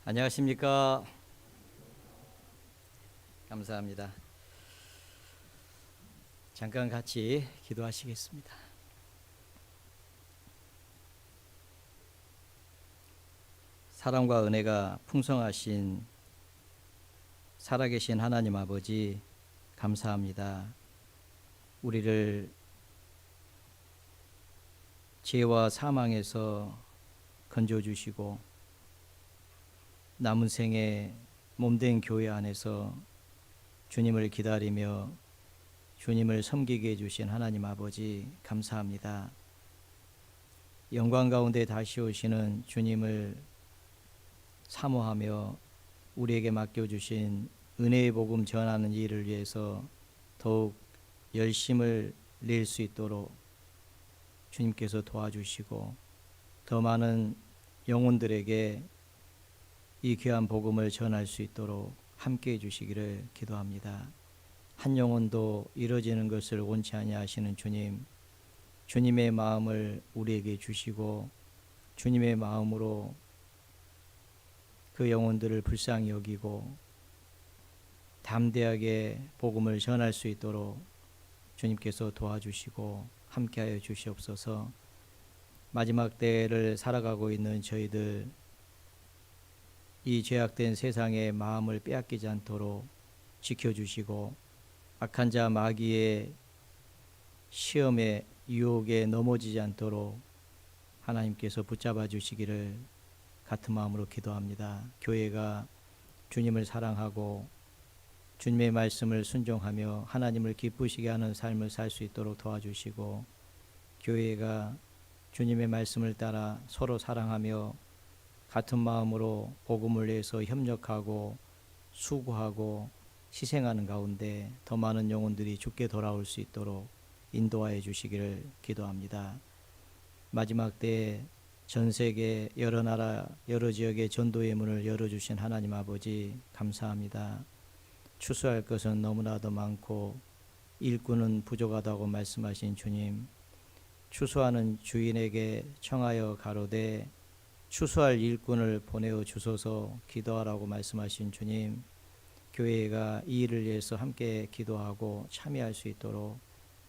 안녕하십니까. 감사합니다. 잠깐 같이 기도하시겠습니다. 사랑과 은혜가 풍성하신 살아계신 하나님 아버지, 감사합니다. 우리를 죄와 사망에서 건져주시고 남은 생에 몸된 교회 안에서 주님을 기다리며 주님을 섬기게 해주신 하나님 아버지, 감사합니다. 영광 가운데 다시 오시는 주님을 사모하며 우리에게 맡겨주신 은혜의 복음 전하는 일을 위해서 더욱 열심을 낼 수 있도록 주님께서 도와주시고 더 많은 영혼들에게 이 귀한 복음을 전할 수 있도록 함께해 주시기를 기도합니다. 한 영혼도 이루어지는 것을 원치 아니하시는 주님, 주님의 마음을 우리에게 주시고 주님의 마음으로 그 영혼들을 불쌍히 여기고 담대하게 복음을 전할 수 있도록 주님께서 도와주시고 함께하여 주시옵소서. 마지막 때를 살아가고 있는 저희들, 이 죄악된 세상의 마음을 빼앗기지 않도록 지켜주시고 악한 자 마귀의 시험에 유혹에 넘어지지 않도록 하나님께서 붙잡아 주시기를 같은 마음으로 기도합니다. 교회가 주님을 사랑하고 주님의 말씀을 순종하며 하나님을 기쁘시게 하는 삶을 살 수 있도록 도와주시고, 교회가 주님의 말씀을 따라 서로 사랑하며 같은 마음으로 복음을 위해서 협력하고 수고하고 희생하는 가운데 더 많은 영혼들이 주께 돌아올 수 있도록 인도하여 주시기를 기도합니다. 마지막 때에 전 세계 여러 나라 여러 지역의 전도의 문을 열어주신 하나님 아버지, 감사합니다. 추수할 것은 너무나도 많고 일꾼은 부족하다고 말씀하신 주님, 추수하는 주인에게 청하여 가로되 추수할 일꾼을 보내어 주소서 기도하라고 말씀하신 주님, 교회가 이 일을 위해서 함께 기도하고 참여할 수 있도록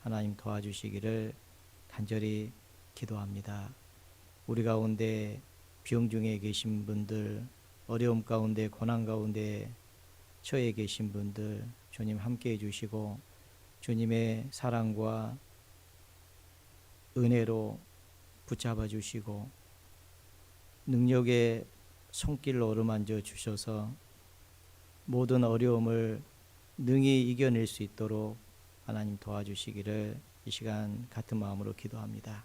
하나님 도와주시기를 간절히 기도합니다. 우리 가운데 병 중에 계신 분들, 어려움 가운데 고난 가운데 처해 계신 분들, 주님 함께 해주시고 주님의 사랑과 은혜로 붙잡아 주시고 능력의 손길로 어루만져 주셔서 모든 어려움을 능히 이겨낼 수 있도록 하나님 도와주시기를 이 시간 같은 마음으로 기도합니다.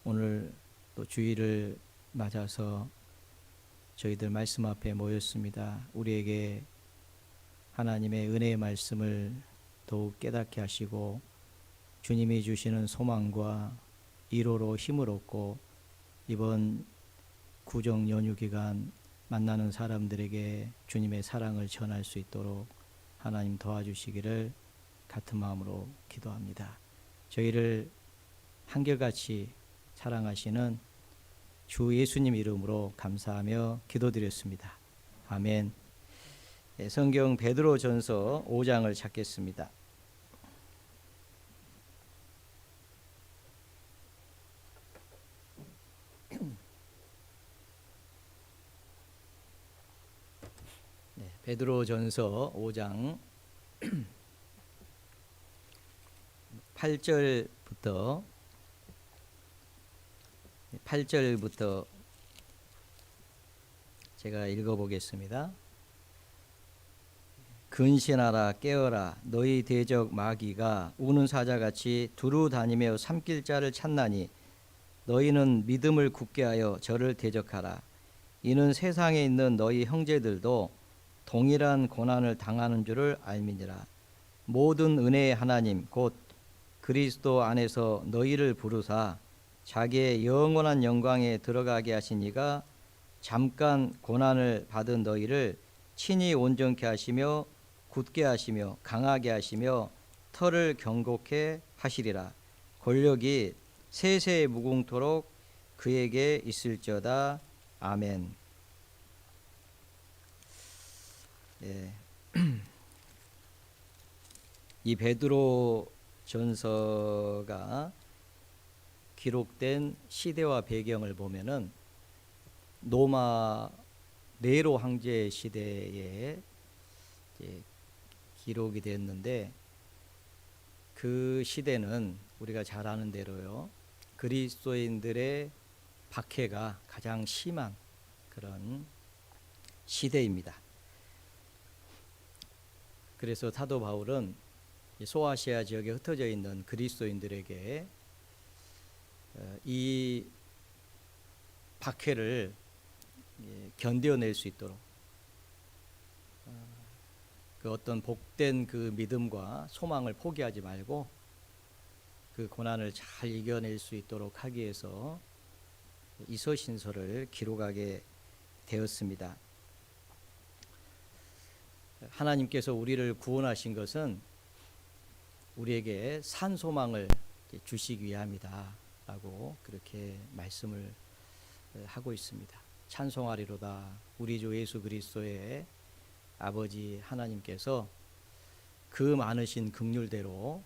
오늘 또 주일을 맞아서 저희들 말씀 앞에 모였습니다. 우리에게 하나님의 은혜의 말씀을 더욱 깨닫게 하시고 주님이 주시는 소망과 위로로 힘을 얻고 이번 구정 연휴 기간 만나는 사람들에게 주님의 사랑을 전할 수 있도록 하나님 도와주시기를 같은 마음으로 기도합니다. 저희를 한결같이 사랑하시는 주 예수님 이름으로 감사하며 기도드렸습니다. 아멘. 성경 베드로전서 5장을 찾겠습니다. 베드로전서 5장 8절부터 제가 읽어보겠습니다. 근신하라, 깨어라. 너희 대적 마귀가 우는 사자같이 두루 다니며 삼킬 자를 찾나니 너희는 믿음을 굳게 하여 저를 대적하라. 이는 세상에 있는 너희 형제들도 동일한 고난을 당하는 줄을 알미니라. 모든 은혜의 하나님 곧 그리스도 안에서 너희를 부르사 자기의 영원한 영광에 들어가게 하신 이가 잠깐 고난을 받은 너희를 친히 온전케 하시며 굳게 하시며 강하게 하시며 터를 견고케 하시리라. 권력이 세세 무궁토록 그에게 있을지어다. 아멘. 예. 이 베드로 전서가 기록된 시대와 배경을 보면은 로마 네로 황제 시대에 기록이 됐는데, 그 시대는 우리가 잘 아는 대로요, 그리스도인들의 박해가 가장 심한 그런 시대입니다. 그래서 사도 바울은 소아시아 지역에 흩어져 있는 그리스도인들에게 이 박해를 견뎌낼 수 있도록 그 어떤 복된 그 믿음과 소망을 포기하지 말고 그 고난을 잘 이겨낼 수 있도록 하기 위해서 이 서신서를 기록하게 되었습니다. 하나님께서 우리를 구원하신 것은 우리에게 산 소망을 주시기 위함이다 라고 그렇게 말씀을 하고 있습니다. 찬송하리로다. 우리 주 예수 그리스도의 아버지 하나님께서 그 많으신 긍휼대로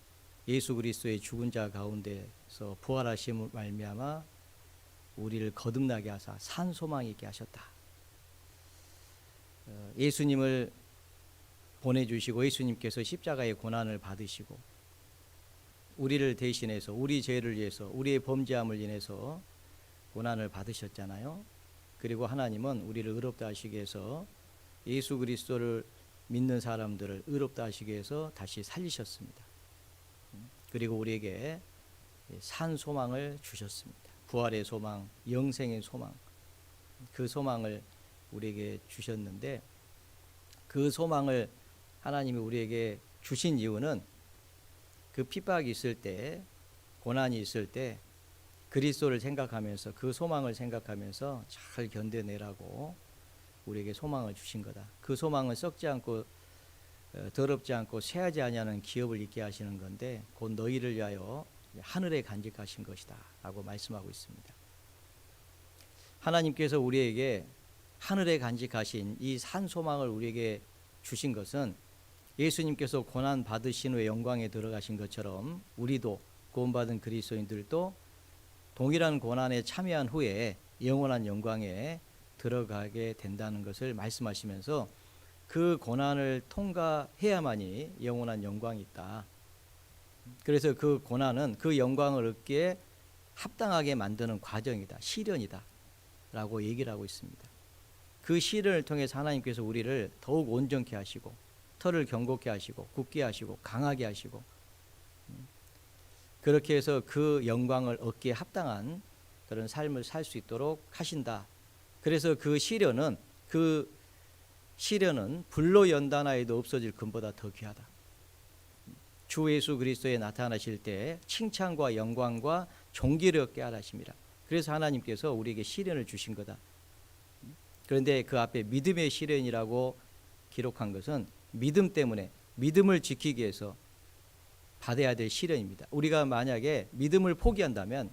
예수 그리스도의 죽은 자 가운데서 부활하심을 말미암아 우리를 거듭나게 하사 산 소망 있게 하셨다. 예수님을 보내주시고 예수님께서 십자가의 고난을 받으시고 우리를 대신해서 우리 죄를 위해서 우리의 범죄함을 인해서 고난을 받으셨잖아요. 그리고 하나님은 우리를 의롭다 하시기 위해서 예수 그리스도를 믿는 사람들을 의롭다 하시기 위해서 다시 살리셨습니다. 그리고 우리에게 산 소망을 주셨습니다. 부활의 소망, 영생의 소망, 그 소망을 우리에게 주셨는데, 그 소망을 하나님이 우리에게 주신 이유는 그 핍박이 있을 때, 고난이 있을 때 그리스도를 생각하면서 그 소망을 생각하면서 잘 견뎌내라고 우리에게 소망을 주신 거다. 그 소망은 썩지 않고 더럽지 않고 쇠하지 아니하는 기업을 있게 하시는 건데, 곧 너희를 위하여 하늘에 간직하신 것이다 라고 말씀하고 있습니다. 하나님께서 우리에게 하늘에 간직하신 이 산 소망을 우리에게 주신 것은 예수님께서 고난 받으신 후에 영광에 들어가신 것처럼 우리도 구원받은 그리스도인들도 동일한 고난에 참여한 후에 영원한 영광에 들어가게 된다는 것을 말씀하시면서 그 고난을 통과해야만이 영원한 영광이 있다. 그래서 그 고난은 그 영광을 얻기에 합당하게 만드는 과정이다, 시련이다 라고 얘기를 하고 있습니다. 그 시련을 통해서 하나님께서 우리를 더욱 온전케 하시고 털을 견고케 하시고 굳게 하시고 강하게 하시고, 그렇게 해서 그 영광을 얻기에 합당한 그런 삶을 살 수 있도록 하신다. 그래서 그 시련은 불로 연단하여도 없어질 금보다 더 귀하다. 주 예수 그리스도에 나타나실 때 칭찬과 영광과 존귀를 얻게 하심이라. 그래서 하나님께서 우리에게 시련을 주신 거다. 그런데 그 앞에 믿음의 시련이라고 기록한 것은 믿음 때문에, 믿음을 지키기 위해서 받아야 될 시련입니다. 우리가 만약에 믿음을 포기한다면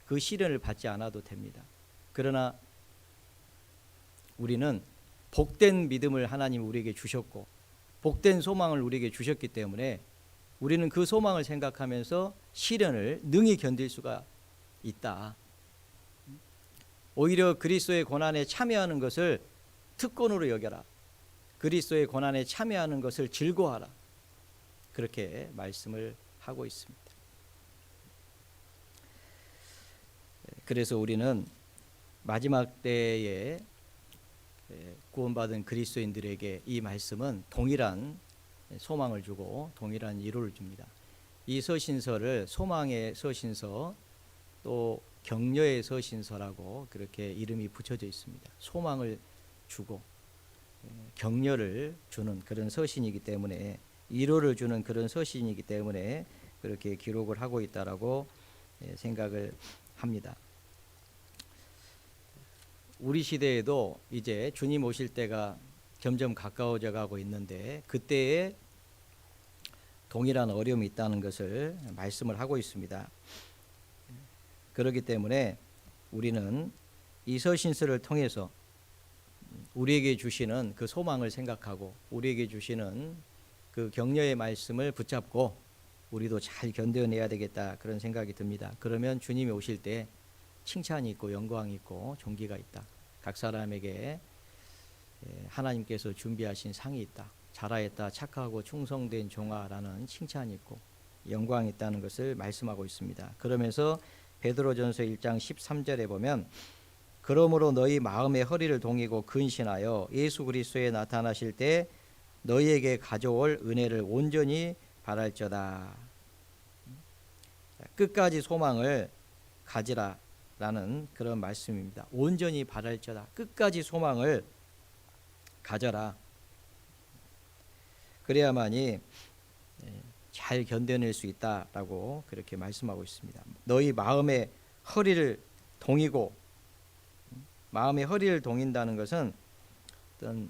그 시련을 받지 않아도 됩니다. 그러나 우리는 복된 믿음을 하나님 우리에게 주셨고 복된 소망을 우리에게 주셨기 때문에 우리는 그 소망을 생각하면서 시련을 능히 견딜 수가 있다. 오히려 그리스도의 고난에 참여하는 것을 특권으로 여겨라. 그리스도의 고난에 참여하는 것을 즐거워하라. 그렇게 말씀을 하고 있습니다. 그래서 우리는 마지막 때에 구원받은 그리스도인들에게 이 말씀은 동일한 소망을 주고 동일한 위로를 줍니다. 이 서신서를 소망의 서신서, 또 격려의 서신서라고 그렇게 이름이 붙여져 있습니다. 소망을 주고 격려를 주는 그런 서신이기 때문에, 위로를 주는 그런 서신이기 때문에 그렇게 기록을 하고 있다라고 생각을 합니다. 우리 시대에도 이제 주님 오실 때가 점점 가까워져 가고 있는데, 그때에 동일한 어려움이 있다는 것을 말씀을 하고 있습니다. 그렇기 때문에 우리는 이 서신서를 통해서 우리에게 주시는 그 소망을 생각하고 우리에게 주시는 그 격려의 말씀을 붙잡고 우리도 잘 견뎌내야 되겠다, 그런 생각이 듭니다. 그러면 주님이 오실 때 칭찬이 있고 영광이 있고 존귀가 있다. 각 사람에게 하나님께서 준비하신 상이 있다. 잘하였다, 착하고 충성된 종아라는 칭찬이 있고 영광이 있다는 것을 말씀하고 있습니다. 그러면서 베드로전서 1장 13절에 보면 그러므로 너희 마음의 허리를 동이고 근신하여 예수 그리스도에 나타나실 때 너희에게 가져올 은혜를 온전히 바랄저다. 끝까지 소망을 가지라라는 그런 말씀입니다. 온전히 바랄저다. 끝까지 소망을 가져라. 그래야만이 잘 견뎌낼 수 있다라고 그렇게 말씀하고 있습니다. 너희 마음의 허리를 동이고, 마음의 허리를 동인다는 것은 어떤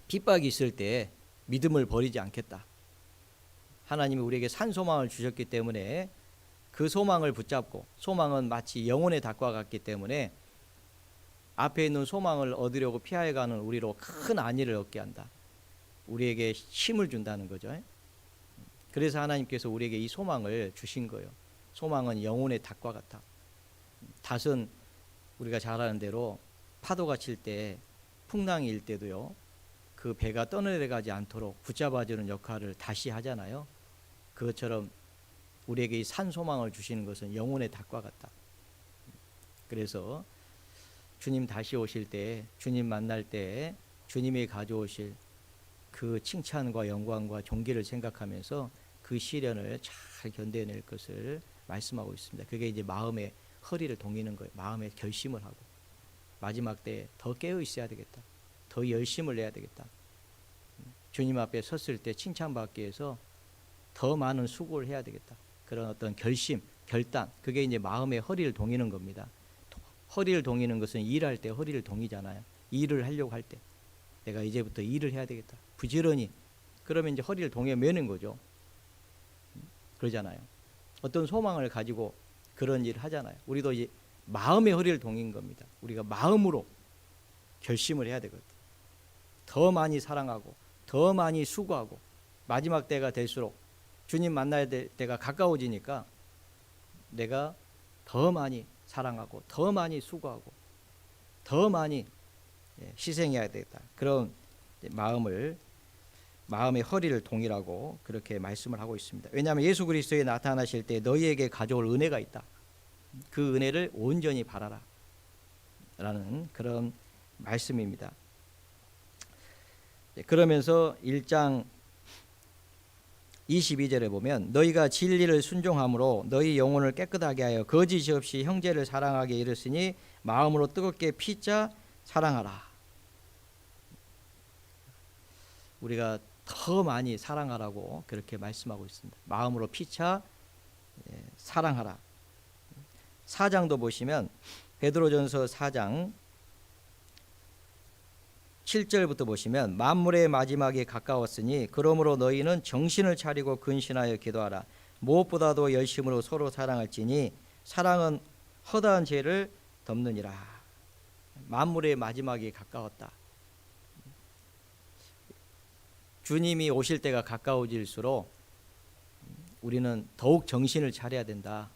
핍박이 있을 때 믿음을 버리지 않겠다. 하나님이 우리에게 산 소망을 주셨기 때문에 그 소망을 붙잡고, 소망은 마치 영혼의 닭과 같기 때문에 앞에 있는 소망을 얻으려고 피해가는 우리로 큰 안위를 얻게 한다. 우리에게 힘을 준다는 거죠. 그래서 하나님께서 우리에게 이 소망을 주신 거예요. 소망은 영혼의 닭과 같아. 닭은 우리가 잘 아는 대로 파도가 칠 때, 풍랑이 일 때도요, 그 배가 떠내려가지 않도록 붙잡아주는 역할을 다시 하잖아요. 그것처럼 우리에게 이 산 소망을 주시는 것은 영혼의 닭과 같다. 그래서 주님 다시 오실 때, 주님 만날 때 주님이 가져오실 그 칭찬과 영광과 존귀를 생각하면서 그 시련을 잘 견뎌낼 것을 말씀하고 있습니다. 그게 이제 마음의 허리를 동이는 거예요. 마음의 결심을 하고 마지막 때에 더 깨어 있어야 되겠다. 더 열심을 내야 되겠다. 주님 앞에 섰을 때 칭찬받기 위해서 더 많은 수고를 해야 되겠다. 그런 어떤 결심, 결단, 그게 이제 마음의 허리를 동이는 겁니다. 허리를 동이는 것은 일할 때 허리를 동이잖아요. 일을 하려고 할 때 내가 이제부터 일을 해야 되겠다. 부지런히. 그러면 이제 허리를 동여매는 거죠. 그러잖아요. 어떤 소망을 가지고 그런 일을 하잖아요. 우리도 이제 마음의 허리를 동인 겁니다. 우리가 마음으로 결심을 해야 되거든. 더 많이 사랑하고 더 많이 수고하고 마지막 때가 될수록 주님 만나야 될 때가 가까워지니까 내가 더 많이 사랑하고 더 많이 수고하고 더 많이 희생해야 되겠다. 그런 마음의 허리를 동이라고 그렇게 말씀을 하고 있습니다. 왜냐하면 예수 그리스도에 나타나실 때 너희에게 가져올 은혜가 있다. 그 은혜를 온전히 바라라 라는 그런 말씀입니다. 그러면서 1장 22절에 보면 너희가 진리를 순종함으로 너희 영혼을 깨끗하게 하여 거짓이 없이 형제를 사랑하게 이르으니 마음으로 뜨겁게 피차 사랑하라. 우리가 더 많이 사랑하라고 그렇게 말씀하고 있습니다. 마음으로 피차 사랑하라. 4장도 보시면 베드로전서 4장 7절부터 보시면 만물의 마지막이 가까웠으니 그러므로 너희는 정신을 차리고 근신하여 기도하라. 무엇보다도 열심으로 서로 사랑할지니 사랑은 허다한 죄를 덮느니라. 만물의 마지막이 가까웠다. 주님이 오실 때가 가까워질수록 우리는 더욱 정신을 차려야 된다.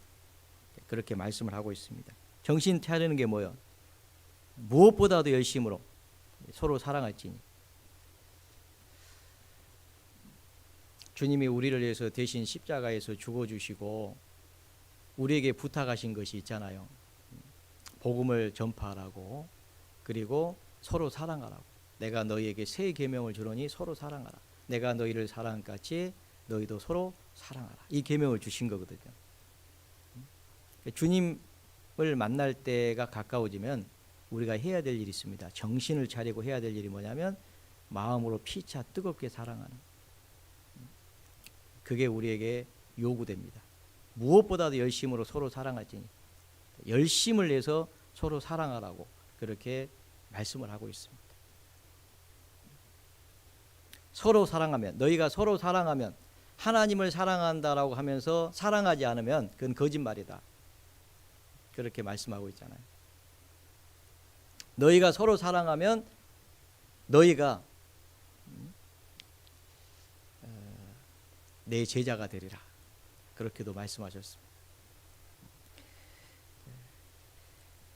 그렇게 말씀을 하고 있습니다. 정신 차리는 게 뭐예요? 무엇보다도 열심으로 서로 사랑할지니. 주님이 우리를 위해서 대신 십자가에서 죽어주시고 우리에게 부탁하신 것이 있잖아요. 복음을 전파하라고, 그리고 서로 사랑하라고. 내가 너희에게 새 계명을 주노니 서로 사랑하라. 내가 너희를 사랑한 같이 너희도 서로 사랑하라. 이 계명을 주신 거거든요. 주님을 만날 때가 가까워지면 우리가 해야 될 일이 있습니다. 정신을 차리고 해야 될 일이 뭐냐면 마음으로 피차 뜨겁게 사랑하는, 그게 우리에게 요구됩니다. 무엇보다도 열심으로 서로 사랑할지니, 열심을 내서 서로 사랑하라고 그렇게 말씀을 하고 있습니다. 서로 사랑하면, 너희가 서로 사랑하면, 하나님을 사랑한다라고 하면서 사랑하지 않으면 그건 거짓말이다. 그렇게 말씀하고 있잖아요. 너희가 서로 사랑하면 너희가 내 제자가 되리라. 그렇게도 말씀하셨습니다.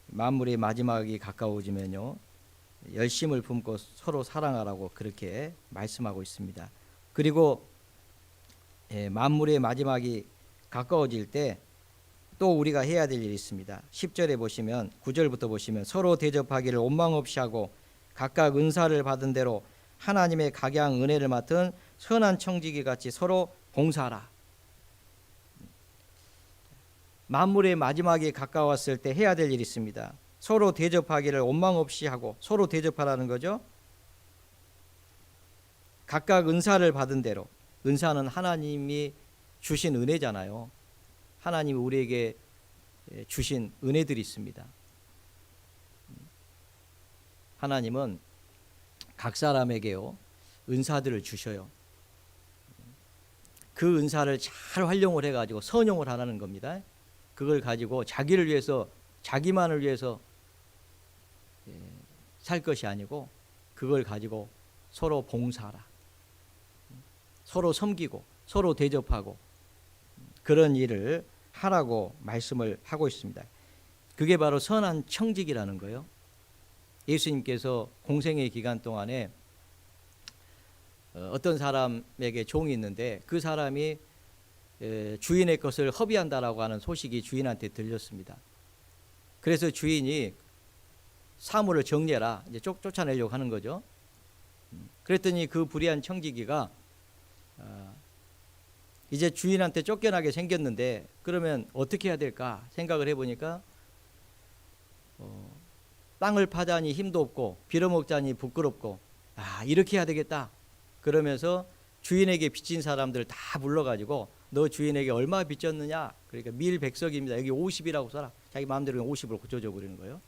만물의 마지막이 가까워지면요, 열심을 품고 서로 사랑하라고 그렇게 말씀하고 있습니다. 그리고 만물의 마지막이 가까워질 때 또 우리가 해야 될 일이 있습니다. 10절에 보시면, 9절부터 보시면, 서로 대접하기를 원망 없이 하고 각각 은사를 받은 대로 하나님의 각양 은혜를 맡은 선한 청지기 같이 서로 봉사하라. 만물의 마지막이 가까웠을 때 해야 될 일이 있습니다. 서로 대접하기를 원망 없이 하고, 서로 대접하라는 거죠. 각각 은사를 받은 대로. 은사는 하나님이 주신 은혜잖아요. 하나님이 우리에게 주신 은혜들이 있습니다. 하나님은 각 사람에게요, 은사들을 주셔요. 그 은사를 잘 활용을 해가지고 선용을 하라는 겁니다. 그걸 가지고 자기를 위해서, 자기만을 위해서 살 것이 아니고, 그걸 가지고 서로 봉사하라. 서로 섬기고 서로 대접하고 그런 일을 하라고 말씀을 하고 있습니다. 그게 바로 선한 청직이라는 거예요. 예수님께서 공생의 기간 동안에 어떤 사람에게 종이 있는데, 그 사람이 주인의 것을 허비한다라고 하는 소식이 주인한테 들렸습니다. 그래서 주인이 사물을 정리해라, 이제 쫓아내려고 하는 거죠. 그랬더니 그 불의한 청지기가 이제 주인한테 쫓겨나게 생겼는데 그러면 어떻게 해야 될까 생각을 해보니까 땅을 파자니 힘도 없고 빌어먹자니 부끄럽고, 이렇게 해야 되겠다. 그러면서 주인에게 빚진 사람들 다 불러가지고, 너 주인에게 얼마 빚졌느냐? 그러니까 밀백석입니다. 여기 50이라고 써라. 자기 마음대로 50으로 고쳐줘 버리는 거예요.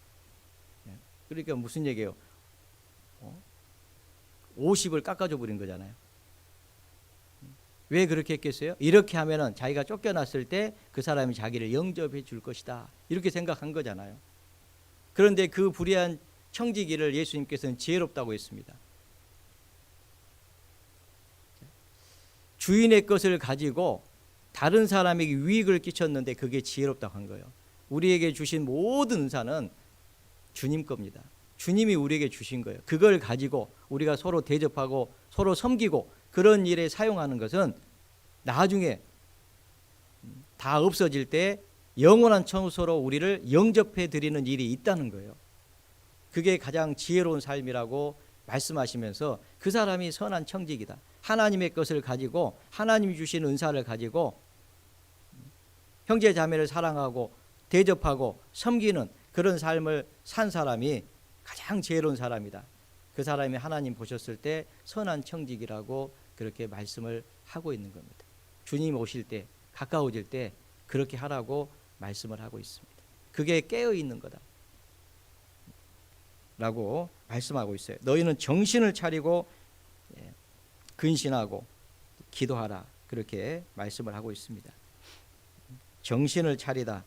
그러니까 무슨 얘기예요? 50을 깎아줘 버린 거잖아요. 왜 그렇게 했겠어요? 이렇게 하면은 자기가 쫓겨났을 때 그 사람이 자기를 영접해 줄 것이다, 이렇게 생각한 거잖아요. 그런데 그 불의한 청지기를 예수님께서는 지혜롭다고 했습니다. 주인의 것을 가지고 다른 사람에게 유익을 끼쳤는데 그게 지혜롭다고 한 거예요. 우리에게 주신 모든 은사는 주님 겁니다. 주님이 우리에게 주신 거예요. 그걸 가지고 우리가 서로 대접하고 서로 섬기고 그런 일에 사용하는 것은 나중에 다 없어질 때 영원한 처소로 우리를 영접해 드리는 일이 있다는 거예요. 그게 가장 지혜로운 삶이라고 말씀하시면서, 그 사람이 선한 청직이다. 하나님의 것을 가지고, 하나님이 주신 은사를 가지고 형제 자매를 사랑하고 대접하고 섬기는 그런 삶을 산 사람이 가장 지혜로운 사람이다. 그 사람이 하나님 보셨을 때 선한 청직이라고 그렇게 말씀을 하고 있는 겁니다. 주님 오실 때, 가까워질 때 그렇게 하라고 말씀을 하고 있습니다. 그게 깨어 있는 거다 라고 말씀하고 있어요. 너희는 정신을 차리고 근신하고 기도하라, 그렇게 말씀을 하고 있습니다. 정신을 차리다,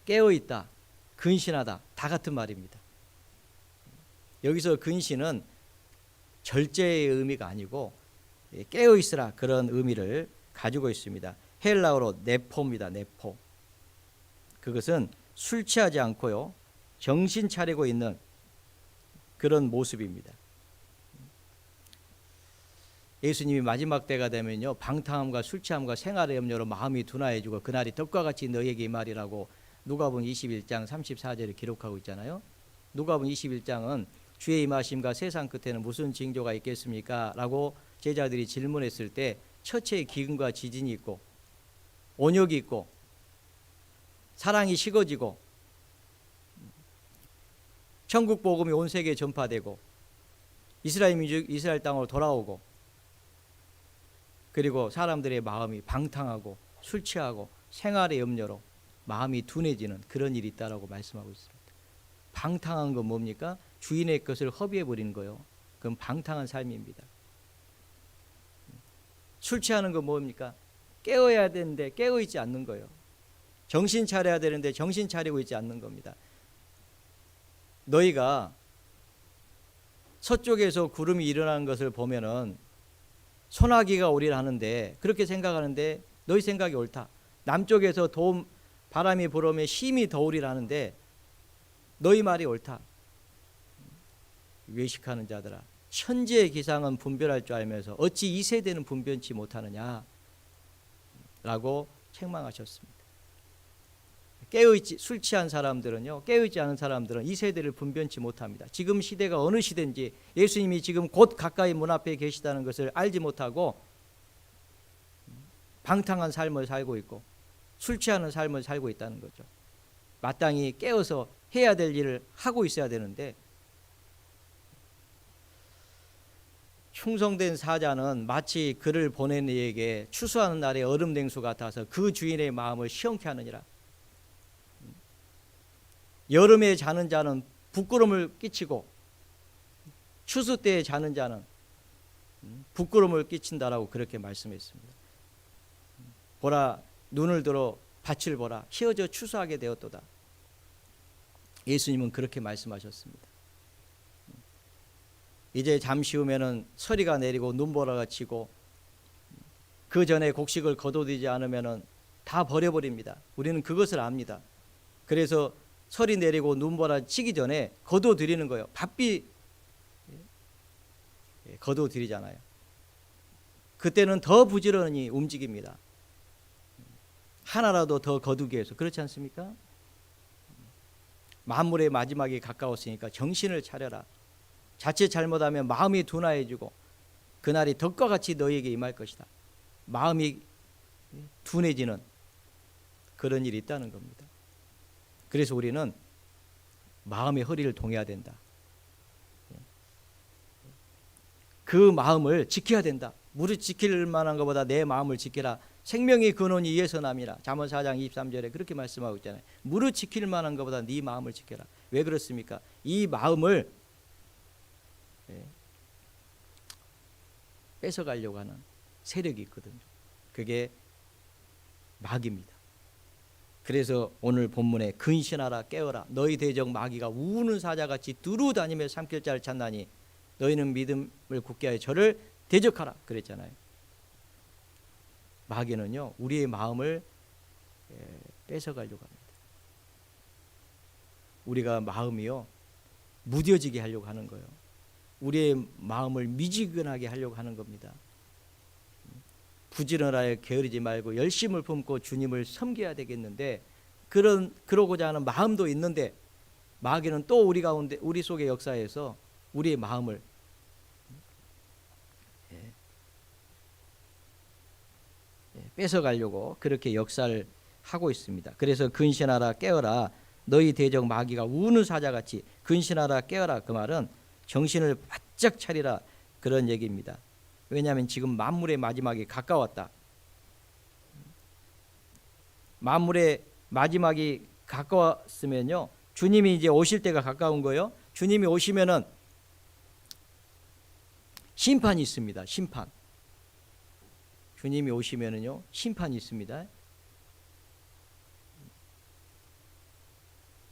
깨어 있다, 근신하다, 다 같은 말입니다. 여기서 근신은 절제의 의미가 아니고 깨어 있으라, 그런 의미를 가지고 있습니다. 헬라어로 네포입니다. 네포. 그것은 술 취하지 않고요, 정신 차리고 있는 그런 모습입니다. 예수님이 마지막 때가 되면요, 방탕함과 술 취함과 생활의 염려로 마음이 둔화해지고 그날이 덕과 같이 너희에게 임하리라고 누가복음 21장 34절에 기록하고 있잖아요. 누가복음 21장은 주의 임하심과 세상 끝에는 무슨 징조가 있겠습니까? 라고 제자들이 질문했을 때 처체에 기근과 지진이 있고 온역이 있고 사랑이 식어지고 천국 복음이 온 세계에 전파되고 이스라엘 민족 이스라엘 땅으로 돌아오고, 그리고 사람들의 마음이 방탕하고 술 취하고 생활의 염려로 마음이 둔해지는 그런 일이 있다라고 말씀하고 있습니다. 방탕한 건 뭡니까? 주인의 것을 허비해버리는 거예요. 그건 방탕한 삶입니다. 술 취하는 건 뭡니까? 깨어야 되는데 깨어있지 않는 거예요. 정신 차려야 되는데 정신 차리고 있지 않는 겁니다. 너희가 서쪽에서 구름이 일어나는 것을 보면은 소나기가 오리라 하는데, 그렇게 생각하는데 너희 생각이 옳다. 남쪽에서 바람이 불어오면 힘이 더 오리라 하는데 너희 말이 옳다. 외식하는 자들아, 천지의 기상은 분별할 줄 알면서 어찌 이 세대는 분별치 못하느냐 라고 책망하셨습니다. 술 취한 사람들은요, 깨어있지 않은 사람들은 이 세대를 분별치 못합니다. 지금 시대가 어느 시대인지, 예수님이 지금 곧 가까이 문 앞에 계시다는 것을 알지 못하고 방탕한 삶을 살고 있고 술 취하는 삶을 살고 있다는 거죠. 마땅히 깨어서 해야 될 일을 하고 있어야 되는데, 충성된 사자는 마치 그를 보낸 이에게 추수하는 날의 얼음 냉수 같아서 그 주인의 마음을 시원케 하느니라. 여름에 자는 자는 부끄러움을 끼치고 추수 때에 자는 자는 부끄러움을 끼친다라고 그렇게 말씀했습니다. 보라, 눈을 들어 밭을 보라, 휘어져 추수하게 되었도다. 예수님은 그렇게 말씀하셨습니다. 이제 잠시 후면은 서리가 내리고 눈보라가 치고 그 전에 곡식을 거둬들이지 않으면은 다 버려버립니다. 우리는 그것을 압니다. 그래서 서리 내리고 눈보라 치기 전에 거둬들이는 거예요. 바삐 거둬들이잖아요. 그때는 더 부지런히 움직입니다. 하나라도 더 거두기 위해서. 그렇지 않습니까? 만물의 마지막이 가까웠으니까 정신을 차려라. 자칫 잘못하면 마음이 둔하해지고 그날이 덕과 같이 너희에게 임할 것이다. 마음이 둔해지는 그런 일이 있다는 겁니다. 그래서 우리는 마음의 허리를 동해야 된다. 그 마음을 지켜야 된다. 무릇 지킬 만한 것보다 내 마음을 지켜라. 생명의 근원이 이에서 남이라. 잠언 4장 23절에 그렇게 말씀하고 있잖아요. 무릇 지킬 만한 것보다 네 마음을 지켜라. 왜 그렇습니까? 이 마음을 뺏어가려고 하는 세력이 있거든요. 그게 마귀입니다. 그래서 오늘 본문에 근신하라 깨어라 너희 대적 마귀가 우는 사자같이 두루 다니며 삼킬 자를 찾나니 너희는 믿음을 굳게 하여 저를 대적하라 그랬잖아요. 마귀는요 우리의 마음을 뺏어가려고 합니다. 우리가 마음이요 무뎌지게 하려고 하는 거예요. 우리의 마음을 미지근하게 하려고 하는 겁니다. 부지런하여 게으르지 말고 열심을 품고 주님을 섬겨야 되겠는데 그러고자 하는 마음도 있는데 마귀는 또 우리 가운데 우리 속의 역사에서 우리의 마음을 뺏어가려고 그렇게 역사를 하고 있습니다. 그래서 근신하라 깨어라 너희 대적 마귀가 우는 사자같이 근신하라 깨어라 그 말은 정신을 바짝 차리라 그런 얘기입니다. 왜냐하면 지금 만물의 마지막이 가까웠다. 만물의 마지막이 가까웠으면요 주님이 이제 오실 때가 가까운 거예요. 주님이 오시면은 심판이 있습니다. 심판. 주님이 오시면은요 심판이 있습니다.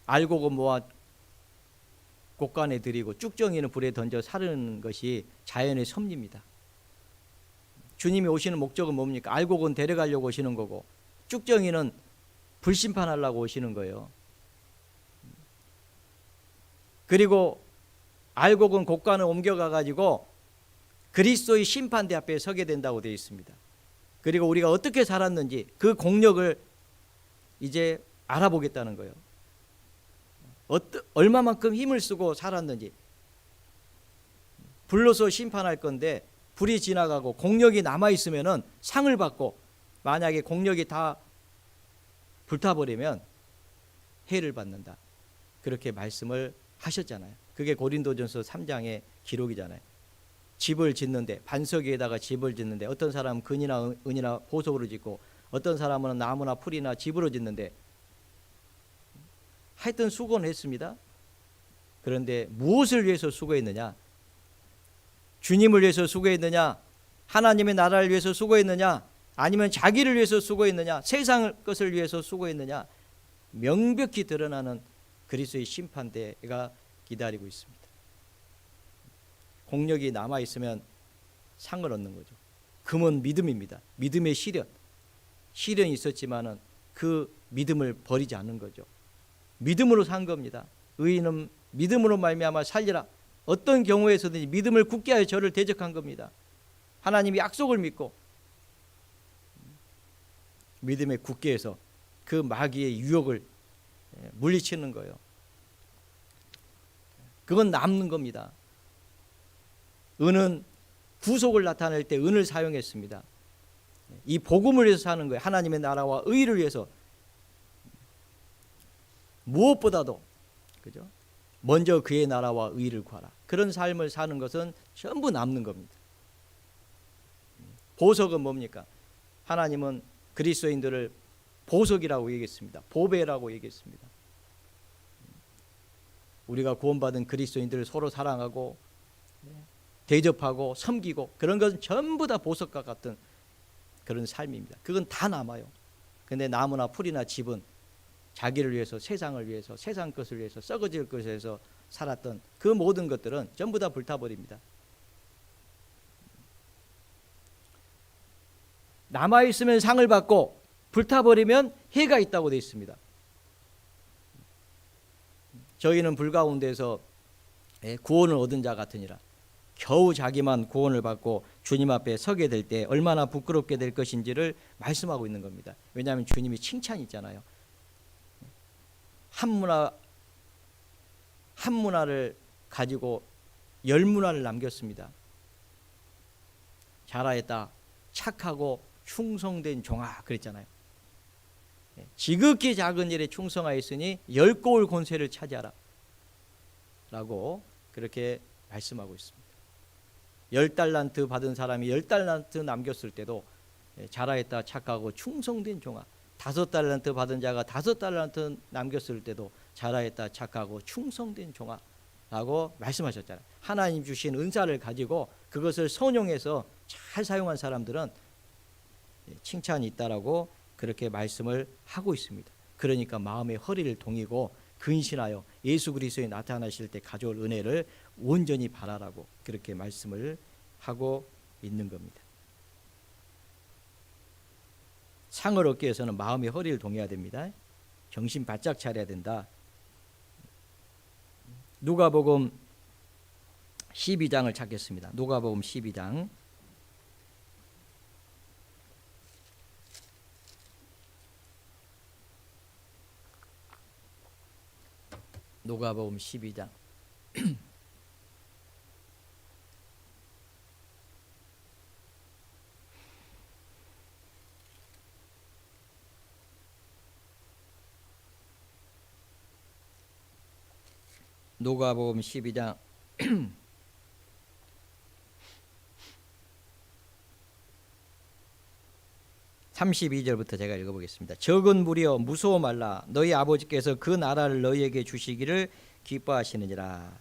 알곡은 모아 곡간에 들이고 쭉정이는 불에 던져 사르는 것이 자연의 섭리입니다. 주님이 오시는 목적은 뭡니까? 알곡은 데려가려고 오시는 거고 쭉정이는 불심판하려고 오시는 거예요. 그리고 알곡은 곡간을 옮겨가 가지고 그리스도의 심판대 앞에 서게 된다고 되어 있습니다. 그리고 우리가 어떻게 살았는지 그 공력을 이제 알아보겠다는 거예요. 얼마만큼 힘을 쓰고 살았는지. 불로서 심판할 건데 불이 지나가고 공력이 남아있으면은 상을 받고 만약에 공력이 다 불타버리면 해를 받는다. 그렇게 말씀을 하셨잖아요. 그게 고린도전서 3장의 기록이잖아요. 집을 짓는데 반석 위에다가 집을 짓는데 어떤 사람은 금이나 은이나 보석으로 짓고 어떤 사람은 나무나 풀이나 집으로 짓는데 하여튼 수고는 했습니다. 그런데 무엇을 위해서 수고했느냐? 주님을 위해서 수고했느냐? 하나님의 나라를 위해서 수고했느냐? 아니면 자기를 위해서 수고했느냐? 세상 것을 위해서 수고했느냐? 명백히 드러나는 그리스도의 심판대가 기다리고 있습니다. 공력이 남아 있으면 상을 얻는 거죠. 금은 믿음입니다. 믿음의 시련이 있었지만은 그 믿음을 버리지 않는 거죠. 믿음으로 산 겁니다. 의인은 믿음으로 말미암아 살리라. 어떤 경우에서든지 믿음을 굳게 하여 저를 대적한 겁니다. 하나님이 약속을 믿고 믿음에 굳게 해서 그 마귀의 유혹을 물리치는 거예요. 그건 남는 겁니다. 은은 구속을 나타낼 때 은을 사용했습니다. 이 복음을 위해서 사는 거예요. 하나님의 나라와 의를 위해서. 무엇보다도 그죠? 먼저 그의 나라와 의를 구하라. 그런 삶을 사는 것은 전부 남는 겁니다. 보석은 뭡니까? 하나님은 그리스도인들을 보석이라고 얘기했습니다. 보배라고 얘기했습니다. 우리가 구원받은 그리스도인들을 서로 사랑하고 대접하고 섬기고 그런 것은 전부 다 보석과 같은 그런 삶입니다. 그건 다 남아요. 근데 나무나 풀이나 집은 자기를 위해서, 세상을 위해서, 세상 것을 위해서, 썩어질 것을 위해서 살았던 그 모든 것들은 전부 다 불타버립니다. 남아있으면 상을 받고 불타버리면 해가 있다고 되어 있습니다. 저희는 불 가운데서 구원을 얻은 자 같으니라. 겨우 자기만 구원을 받고 주님 앞에 서게 될 때 얼마나 부끄럽게 될 것인지를 말씀하고 있는 겁니다. 왜냐하면 주님이 칭찬이 있잖아요. 한 문화를 가지고 10문화를 남겼습니다. 잘하였다, 착하고 충성된 종아 그랬잖아요. 지극히 작은 일에 충성하였으니 10고을 권세를 차지하라 라고 그렇게 말씀하고 있습니다. 10달란트 받은 사람이 10달란트 남겼을 때도 잘하였다, 착하고 충성된 종아. 5달란트 받은 자가 5달란트 남겼을 때도 잘하였다, 착하고 충성된 종아 라고 말씀하셨잖아요. 하나님 주신 은사를 가지고 그것을 선용해서 잘 사용한 사람들은 칭찬이 있다라고 그렇게 말씀을 하고 있습니다. 그러니까 마음의 허리를 동이고 근신하여 예수 그리스도에 나타나실 때 가져올 은혜를 온전히 바라라고 그렇게 말씀을 하고 있는 겁니다. 상을 얻기 위해서는 마음의 허리를 동여야 됩니다. 정신 바짝 차려야 된다. 누가복음 12장을 찾겠습니다. 누가복음 12장. 누가복음 12장. 누가복음 12장 32절부터 제가 읽어보겠습니다. 적은 무리여 무서워 말라. 너희 아버지께서 그 나라를 너희에게 주시기를 기뻐하시느니라.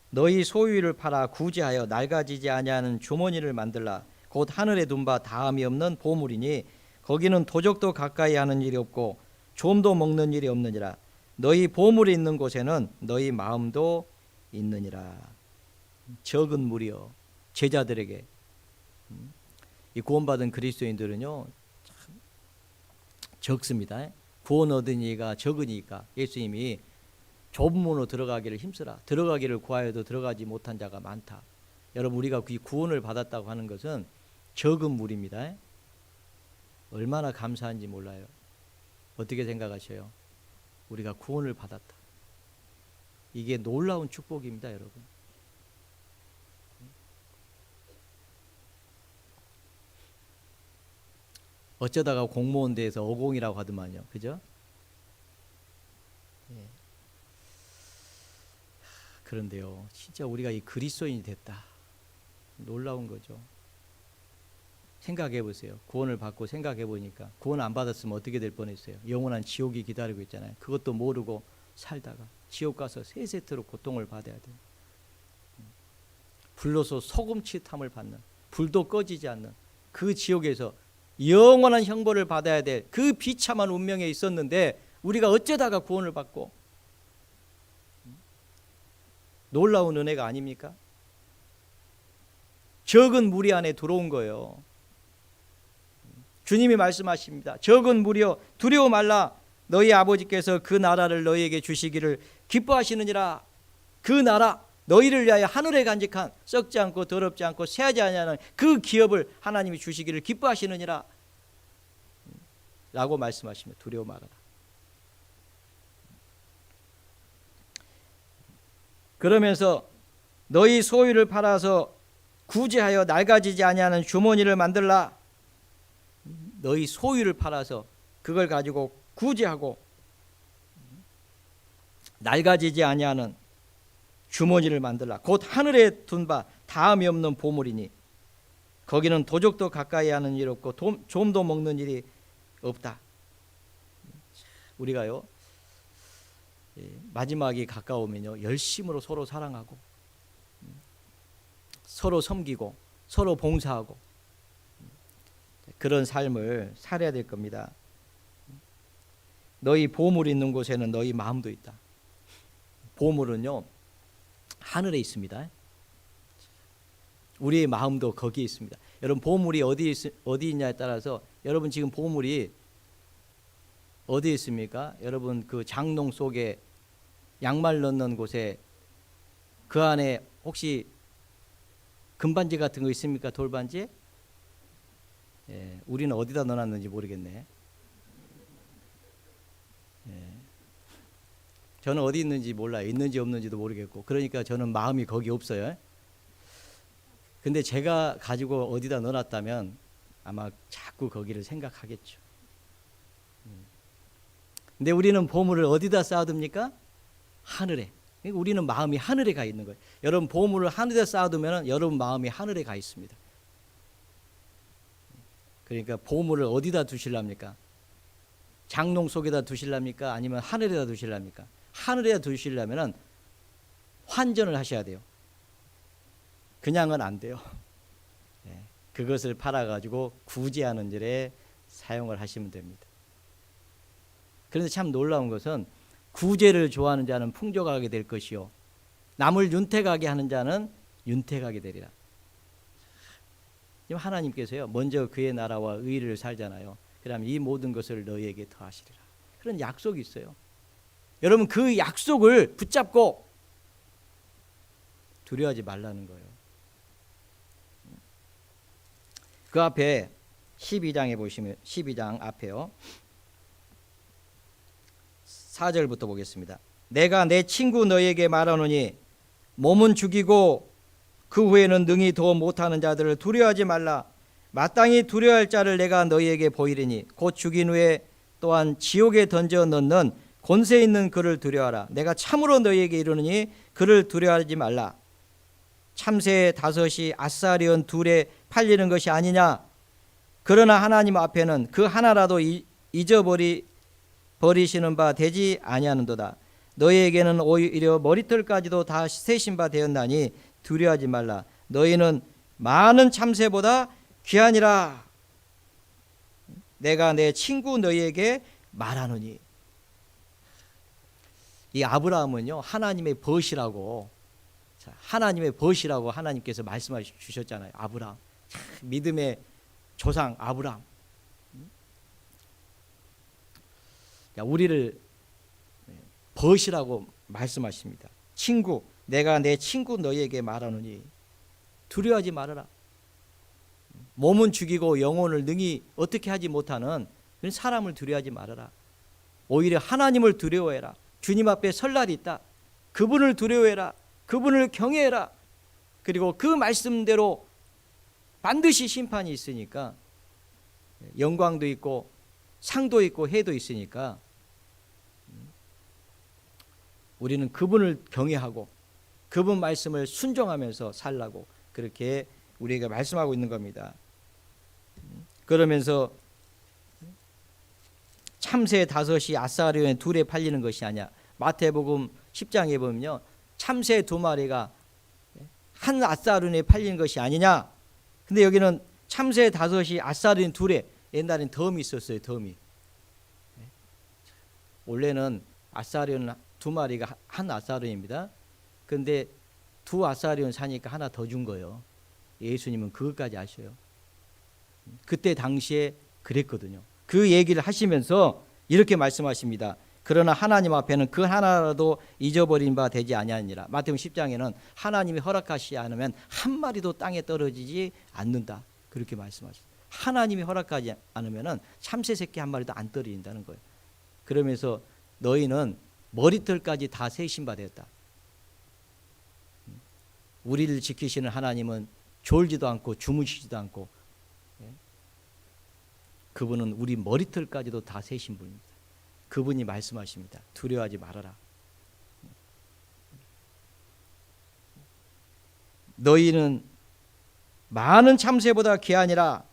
너희 소유를 팔아 구제하여 낡아지지 아니하는 주머니를 만들라. 곧 하늘에 둔 바 다함이 없는 보물이니 거기는 도적도 가까이 하는 일이 없고 좀도 먹는 일이 없느니라. 너희 보물이 있는 곳에는 너희 마음도 있느니라. 적은 무리여, 제자들에게 이 구원받은 그리스도인들은요 참 적습니다. 구원 얻은 이가 적으니까 예수님이 좁은 문으로 들어가기를 힘쓰라. 들어가기를 구하여도 들어가지 못한 자가 많다. 여러분 우리가 이 구원을 받았다고 하는 것은 적은 무리입니다. 얼마나 감사한지 몰라요. 어떻게 생각하셔요? 우리가 구원을 받았다. 이게 놀라운 축복입니다, 여러분. 어쩌다가 공무원 대에서 어공이라고 하더만요, 그죠? 예. 그런데요, 진짜 우리가 이 그리스도인이 됐다. 놀라운 거죠. 생각해 보세요. 구원을 받고 생각해 보니까 구원 안 받았으면 어떻게 될 뻔했어요. 영원한 지옥이 기다리고 있잖아요. 그것도 모르고 살다가 지옥 가서 세세토록 고통을 받아야 돼요. 불로서 소금치탐을 받는, 불도 꺼지지 않는 그 지옥에서 영원한 형벌을 받아야 될 그 비참한 운명에 있었는데 우리가 어쩌다가 구원을 받고 놀라운 은혜가 아닙니까? 적은 무리 안에 들어온 거예요. 주님이 말씀하십니다. 적은 무리여 두려워 말라. 너희 아버지께서 그 나라를 너희에게 주시기를 기뻐하시느니라. 그 나라, 너희를 위하여 하늘에 간직한 썩지 않고 더럽지 않고 쇠하지 아니하는 그 기업을 하나님이 주시기를 기뻐하시느니라 라고 말씀하십니다. 두려워 말아라. 그러면서 너희 소유를 팔아서 구제하여 낡아지지 아니하는 주머니를 만들라. 너희 소유를 팔아서 그걸 가지고 구제하고 낡아지지 아니하는 주머니를 만들라. 곧 하늘에 둔 바 다음이 없는 보물이니 거기는 도적도 가까이 하는 일 없고 좀도 먹는 일이 없다. 우리가요 마지막이 가까우면요 열심으로 서로 사랑하고 서로 섬기고 서로 봉사하고 그런 삶을 살아야 될 겁니다. 너희 보물이 있는 곳에는 너희 마음도 있다. 보물은요 하늘에 있습니다. 우리의 마음도 거기에 있습니다. 여러분 보물이 어디 있냐에 따라서 여러분 지금 보물이 어디에 있습니까? 여러분 그 장롱 속에 양말 넣는 곳에 그 안에 혹시 금반지 같은 거 있습니까? 돌반지? 예, 우리는 어디다 넣어놨는지 모르겠네. 예, 저는 어디 있는지 몰라요. 있는지 없는지도 모르겠고 그러니까 저는 마음이 거기 없어요. 근데 제가 가지고 어디다 넣어놨다면 아마 자꾸 거기를 생각하겠죠. 근데 우리는 보물을 어디다 쌓아둡니까? 하늘에. 그러니까 우리는 마음이 하늘에 가 있는 거예요. 여러분 보물을 하늘에 쌓아두면 여러분 마음이 하늘에 가 있습니다. 그러니까 보물을 어디다 두실랍니까? 장롱 속에다 두실랍니까? 아니면 하늘에다 두실랍니까? 하늘에다 두시려면 환전을 하셔야 돼요. 그냥은 안 돼요. 네, 그것을 팔아가지고 구제하는 일에 사용을 하시면 됩니다. 그런데 참 놀라운 것은 구제를 좋아하는 자는 풍족하게 될 것이요 남을 윤택하게 하는 자는 윤택하게 되리라. 하나님께서요 먼저 그의 나라와 의를 살잖아요. 그러면 이 모든 것을 너희에게 더하시리라. 그런 약속이 있어요. 여러분 그 약속을 붙잡고 두려워하지 말라는 거예요. 그 앞에 12장에 보시면 12장 앞에요 4절부터 보겠습니다. 내가 내 친구 너희에게 말하노니 몸은 죽이고 그 후에는 능히 더 못하는 자들을 두려워하지 말라. 마땅히 두려워할 자를 내가 너희에게 보이리니 곧 죽인 후에 또한 지옥에 던져 넣는 권세 있는 그를 두려워하라. 내가 참으로 너희에게 이르노니 그를 두려워하지 말라. 참새 5이 아사리온 2에 팔리는 것이 아니냐. 그러나 하나님 앞에는 그 하나라도 버리시는 바 되지 아니하는도다. 너희에게는 오히려 머리털까지도 다 세신 바 되었나니 두려워하지 말라. 너희는 많은 참새보다 귀하니라. 내가 내 친구 너희에게 말하노니. 이 아브라함은요 하나님의 벗이라고 하나님께서 말씀해 주셨잖아요. 아브라함 믿음의 조상 아브라함. 우리를 벗이라고 말씀하십니다. 친구, 내가 내 친구 너희에게 말하노니 두려워하지 말아라. 몸은 죽이고 영혼을 능히 어떻게 하지 못하는 그런 사람을 두려워하지 말아라. 오히려 하나님을 두려워해라. 주님 앞에 설 날이 있다. 그분을 두려워해라. 그분을 경외해라. 그리고 그 말씀대로 반드시 심판이 있으니까 영광도 있고 상도 있고 해도 있으니까 우리는 그분을 경외하고 그분 말씀을 순종하면서 살라고 그렇게 우리에게 말씀하고 있는 겁니다. 그러면서 참새 5이 아사리온 2에 팔리는 것이 아니야. 마태복음 10장에 보면요 참새 2마리가 한 아사리온에 팔리는 것이 아니냐. 근데 여기는 참새 5이 아사리온 2에 옛날엔 덤이 있었어요. 덤이. 원래는 아사리온 2마리가 한 아사리온입니다. 근데 2 아사리온 사니까 하나 더 준 거예요. 예수님은 그것까지 아셔요. 그때 당시에 그랬거든요. 그 얘기를 하시면서 이렇게 말씀하십니다. 그러나 하나님 앞에는 그 하나라도 잊어버린 바 되지 아니하니라. 마태복음 10장에는 하나님이 허락하시지 않으면 한 마리도 땅에 떨어지지 않는다. 그렇게 말씀하셨어요. 하나님이 허락하지 않으면 참새 새끼 한 마리도 안 떨어진다는 거예요. 그러면서 너희는 머리털까지 다 세신 바 되었다. 우리를 지키시는 하나님은 졸지도 않고 주무시지도 않고 그분은 우리 머리털까지도 다 세신 분입니다. 그분이 말씀하십니다. 두려워하지 말아라. 너희는 많은 참새보다 귀하니라.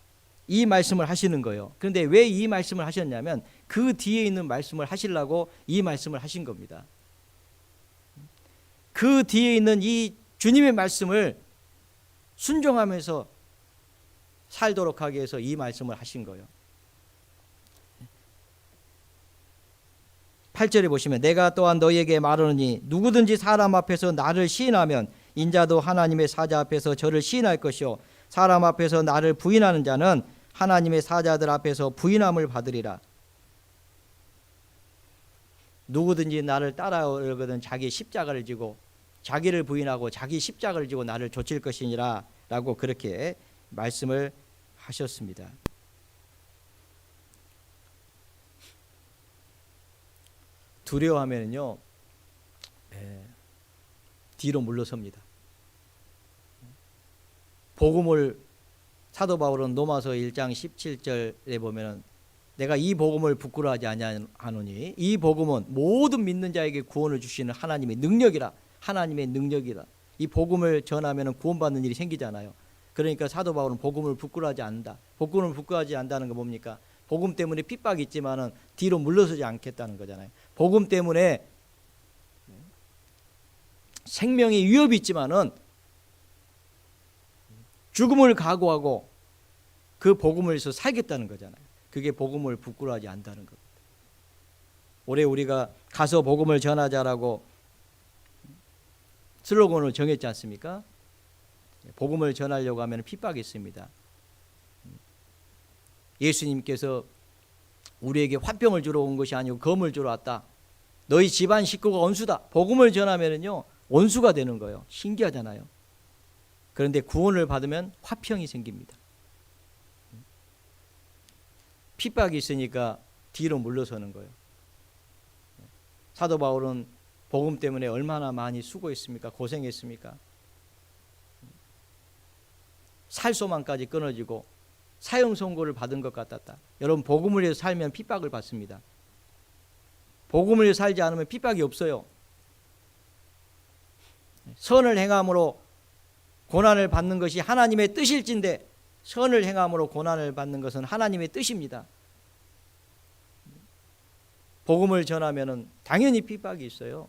이 말씀을 하시는 거예요. 그런데 왜 이 말씀을 하셨냐면 그 뒤에 있는 말씀을 하시려고 이 말씀을 하신 겁니다. 그 뒤에 있는 이 주님의 말씀을 순종하면서 살도록 하기 위해서 이 말씀을 하신 거예요. 8절에 보시면 내가 또한 너희에게 말하노니 누구든지 사람 앞에서 나를 시인하면 인자도 하나님의 사자 앞에서 저를 시인할 것이요 사람 앞에서 나를 부인하는 자는 하나님의 사자들 앞에서 부인함을 받으리라. 누구든지 나를 따라오려거든 자기 십자가를 지고 자기를 부인하고 자기 십자가를 지고 나를 좇을 것이니라 라고 그렇게 말씀을 하셨습니다. 두려워하면요 뒤로 물러섭니다. 복음을 사도 바울은 로마서 1장 17절에 보면 내가 이 복음을 부끄러워하지 아니하노니 이 복음은 모든 믿는 자에게 구원을 주시는 하나님의 능력이라. 하나님의 능력이라. 이 복음을 전하면 구원받는 일이 생기잖아요. 그러니까 사도 바울은 복음을 부끄러워하지 않는다. 복음을 부끄러워하지 않는다는 거 뭡니까? 복음 때문에 핍박이 있지만은 뒤로 물러서지 않겠다는 거잖아요. 복음 때문에 생명의 위협이 있지만은 죽음을 각오하고 그 복음을 위해서 살겠다는 거잖아요. 그게 복음을 부끄러워하지 않다는 겁니다. 올해 우리가 가서 복음을 전하자라고 슬로건을 정했지 않습니까? 복음을 전하려고 하면 핍박이 있습니다. 예수님께서 우리에게 화병을 주러 온 것이 아니고 검을 주러 왔다. 너희 집안 식구가 원수다. 복음을 전하면요 원수가 되는 거예요. 신기하잖아요. 그런데 구원을 받으면 화평이 생깁니다. 핍박이 있으니까 뒤로 물러서는 거예요. 사도 바울은 복음 때문에 얼마나 많이 수고했습니까? 고생했습니까? 살소망까지 끊어지고 사형 선고를 받은 것 같았다. 여러분 복음을 위해서 살면 핍박을 받습니다. 복음을 위해서 살지 않으면 핍박이 없어요. 선을 행함으로 고난을 받는 것이 하나님의 뜻일진데 선을 행함으로 고난을 받는 것은 하나님의 뜻입니다. 복음을 전하면은 당연히 핍박이 있어요.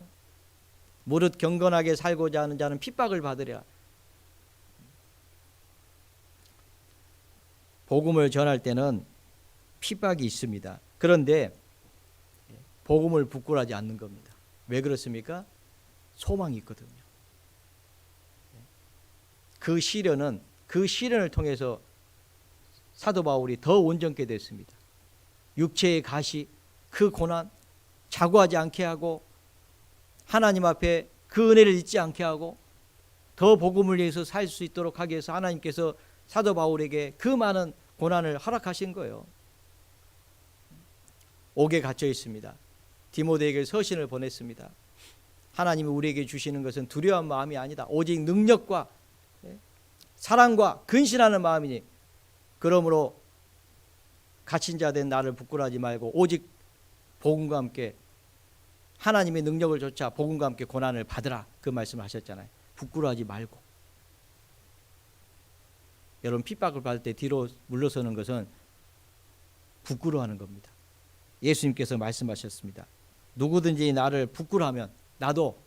무릇 경건하게 살고자 하는 자는 핍박을 받으리라. 복음을 전할 때는 핍박이 있습니다. 그런데 복음을 부끄러워하지 않는 겁니다. 왜 그렇습니까? 소망이 있거든요. 그 시련을 통해서 사도 바울이 더 온전케 됐습니다. 육체의 가시, 그 고난, 자고하지 않게 하고 하나님 앞에 그 은혜를 잊지 않게 하고 더 복음을 위해서 살 수 있도록 하기 위해서 하나님께서 사도 바울에게 그 많은 고난을 허락하신 거예요. 옥에 갇혀 있습니다. 디모데에게 서신을 보냈습니다. 하나님이 우리에게 주시는 것은 두려운 마음이 아니다. 오직 능력과 사랑과 근신하는 마음이니 그러므로 갇힌 자 된 나를 부끄러워하지 말고 오직 복음과 함께 하나님의 능력을 좇아 복음과 함께 고난을 받으라. 그 말씀을 하셨잖아요. 부끄러워하지 말고. 여러분 핍박을 받을 때 뒤로 물러서는 것은 부끄러워하는 겁니다. 예수님께서 말씀하셨습니다. 누구든지 나를 부끄러워하면 나도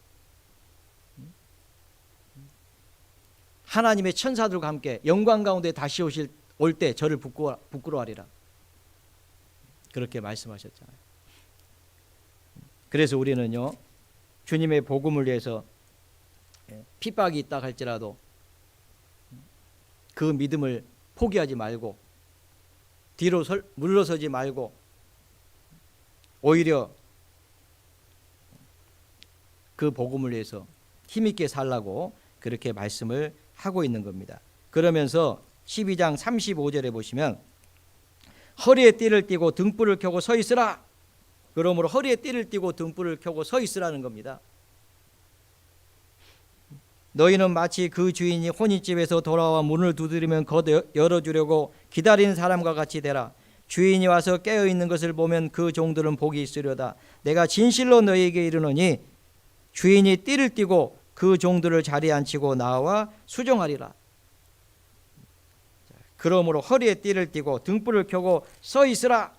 하나님의 천사들과 함께 영광 가운데 다시 올 때 저를 부끄러워하리라. 그렇게 말씀하셨잖아요. 그래서 우리는요 주님의 복음을 위해서 핍박이 있다 할지라도 그 믿음을 포기하지 말고 뒤로 물러서지 말고 오히려 그 복음을 위해서 힘있게 살라고 그렇게 말씀을 하고 있는 겁니다. 그러면서 12장 35절에 보시면 허리에 띠를 띠고 등불을 켜고 서 있으라. 그러므로 허리에 띠를 띠고 등불을 켜고 서 있으라는 겁니다. 너희는 마치 그 주인이 혼인집에서 돌아와 문을 두드리면 곧 열어주려고 기다리는 사람과 같이 되라. 주인이 와서 깨어있는 것을 보면 그 종들은 복이 있으려다. 내가 진실로 너희에게 이르노니 주인이 띠를 띠고 그 종들을 자리에 앉히고 나와 수종하리라. 그러므로 허리에 띠를 띠고 등불을 켜고 서 있으라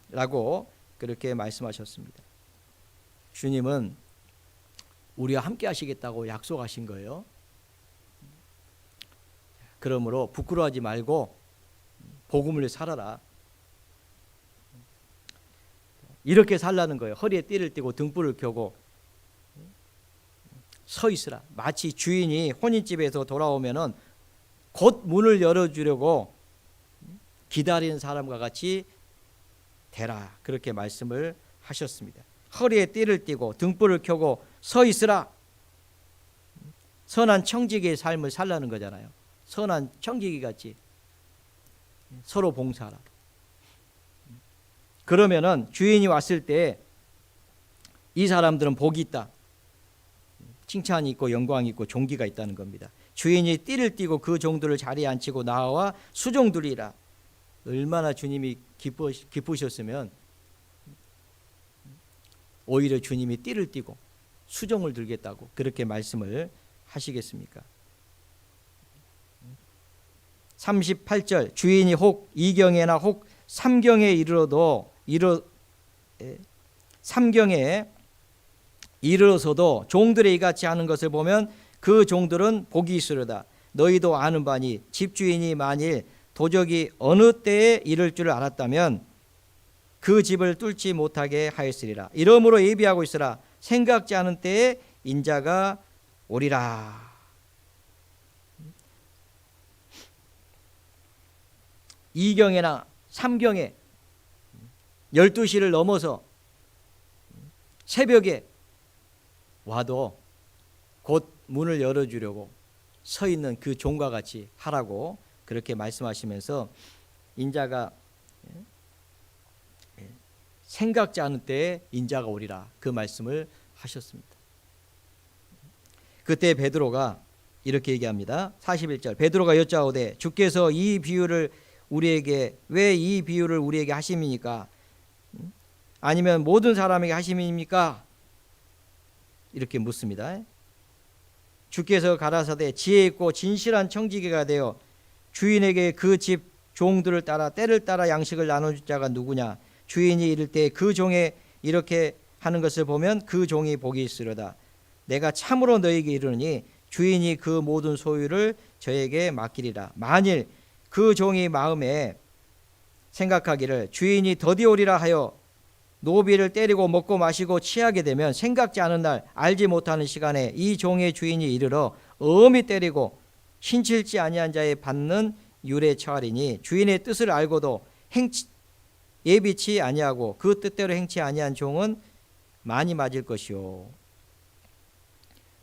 라고 그렇게 말씀하셨습니다. 주님은 우리와 함께 하시겠다고 약속하신 거예요. 그러므로 부끄러워하지 말고 복음을 살아라. 이렇게 살라는 거예요. 허리에 띠를 띠고 등불을 켜고 서 있으라. 마치 주인이 혼인집에서 돌아오면은 곧 문을 열어주려고 기다리는 사람과 같이 되라. 그렇게 말씀을 하셨습니다. 허리에 띠를 띠고 등불을 켜고 서 있으라. 선한 청지기의 삶을 살라는 거잖아요. 선한 청지기 같이 서로 봉사하라. 그러면은 주인이 왔을 때 이 사람들은 복이 있다. 칭찬이 있고 영광이 있고 존귀가 있다는 겁니다. 주인이 띠를 띠고 그 종들을 자리에 앉히고 나와 수종들이라. 얼마나 주님이 기쁘셨으면 오히려 주님이 띠를 띠고 수종을 들겠다고 그렇게 말씀을 하시겠습니까? 38절 주인이 혹 2경에나 혹 3경에 이르러서도 종들의 이같이 하는 것을 보면 그 종들은 복이 있으려다. 너희도 아는 바니 집주인이 만일 도적이 어느 때에 이를 줄 알았다면 그 집을 뚫지 못하게 하였으리라. 이러므로 예비하고 있으라. 생각지 않은 때에 인자가 오리라. 이경에나 3경에 12시를 넘어서 새벽에 와도 곧 문을 열어주려고 서 있는 그 종과 같이 하라고 그렇게 말씀하시면서 인자가 생각지 않은 때에 인자가 오리라 그 말씀을 하셨습니다. 그때 베드로가 이렇게 얘기합니다. 41절 베드로가 여짜오되 주께서 이 비유를 우리에게 왜 이 비유를 우리에게 하심이니까? 아니면 모든 사람에게 하심이니까? 이렇게 묻습니다. 주께서 가라사대 지혜 있고 진실한 청지기가 되어 주인에게 그 집 종들을 따라 때를 따라 양식을 나눠줄 자가 누구냐? 주인이 이를 때 그 종에 이렇게 하는 것을 보면 그 종이 복이 있으려다. 내가 참으로 너에게 이르노니 주인이 그 모든 소유를 저에게 맡기리라. 만일 그 종이 마음에 생각하기를 주인이 더디 오리라 하여 노비를 때리고 먹고 마시고 취하게 되면 생각지 않은 날 알지 못하는 시간에 이 종의 주인이 이르러 엄히 때리고 신칠지 아니한 자에 받는 율에 처하리니 주인의 뜻을 알고도 예비치 아니하고 그 뜻대로 행치 아니한 종은 많이 맞을 것이요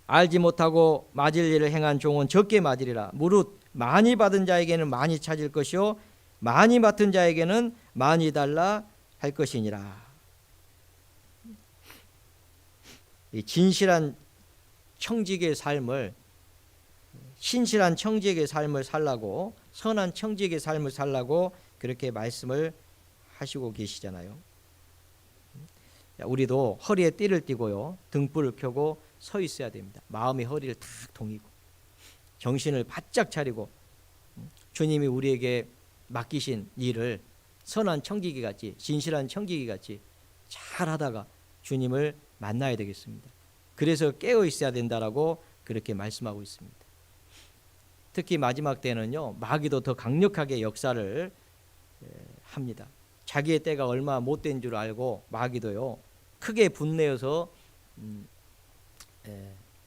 알지 못하고 맞을 일을 행한 종은 적게 맞으리라. 무릇 많이 받은 자에게는 많이 찾을 것이요 많이 맡은 자에게는 많이 달라 할 것이니라. 이 진실한 청지기의 삶을 신실한 청지기의 삶을 살라고 선한 청지기의 삶을 살라고 그렇게 말씀을 하시고 계시잖아요. 우리도 허리에 띠를 띠고요 등불을 켜고 서 있어야 됩니다. 마음의 허리를 탁 동이고 정신을 바짝 차리고 주님이 우리에게 맡기신 일을 선한 청지기 같이 진실한 청지기 같이 잘 하다가 주님을 만나야 되겠습니다. 그래서 깨어 있어야 된다라고 그렇게 말씀하고 있습니다. 특히 마지막 때는요 마귀도 더 강력하게 역사를 합니다. 자기의 때가 얼마 못된 줄 알고 마귀도요 크게 분내어서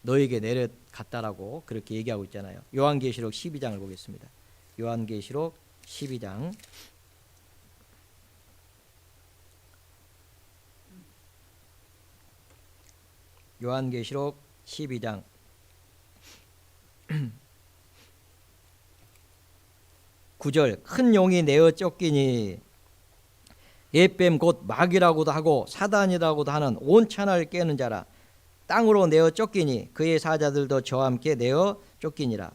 너에게 내려갔다라고 그렇게 얘기하고 있잖아요. 요한계시록 12장을 보겠습니다. 요한계시록 12장 요한계시록 12장 9절 큰 용이 내어 쫓기니 옛뱀 곧 마귀라고도 하고 사단이라고도 하는 온 천하를 깨는 자라 땅으로 내어 쫓기니 그의 사자들도 저와 함께 내어 쫓기니라.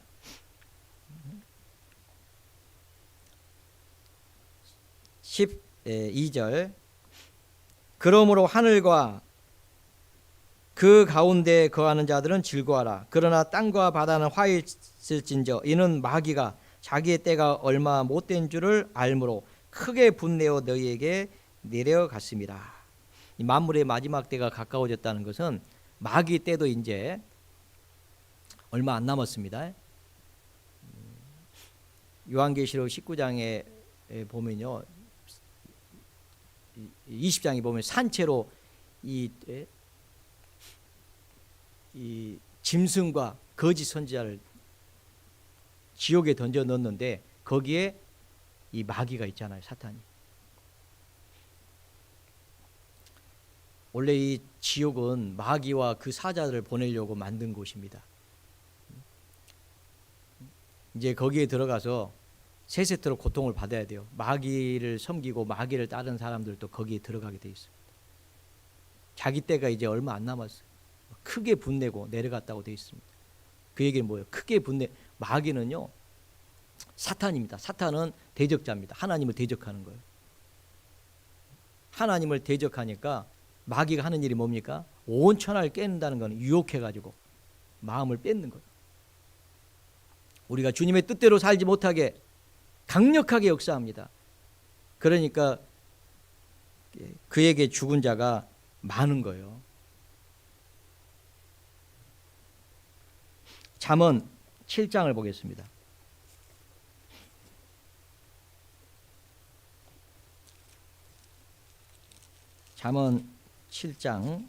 12절 그러므로 하늘과 그 가운데 거하는 자들은 즐거워하라. 그러나 땅과 바다는 화해 있을진저 이는 마귀가 자기의 때가 얼마 못된 줄을 알므로 크게 분내어 너희에게 내려갔습니다. 이 만물의 마지막 때가 가까워졌다는 것은 마귀 때도 이제 얼마 안 남았습니다. 요한계시록 19장에 보면요, 20장에 보면 산채로 이 짐승과 거짓 선지자를 지옥에 던져 넣었는데 거기에 이 마귀가 있잖아요, 사탄이. 원래 이 지옥은 마귀와 그 사자들을 보내려고 만든 곳입니다. 이제 거기에 들어가서 세세토록 고통을 받아야 돼요. 마귀를 섬기고 마귀를 따른 사람들도 거기에 들어가게 돼 있습니다. 자기 때가 이제 얼마 안 남았어요. 크게 분내고 내려갔다고 되어 있습니다. 그 얘기는 뭐예요? 크게 분내. 마귀는요 사탄입니다. 사탄은 대적자입니다. 하나님을 대적하는 거예요. 하나님을 대적하니까 마귀가 하는 일이 뭡니까? 온 천하를 깨는다는 건 유혹해가지고 마음을 뺏는 거예요. 우리가 주님의 뜻대로 살지 못하게 강력하게 역사합니다. 그러니까 그에게 죽은 자가 많은 거예요. 잠언 7장을 보겠습니다. 잠언 7장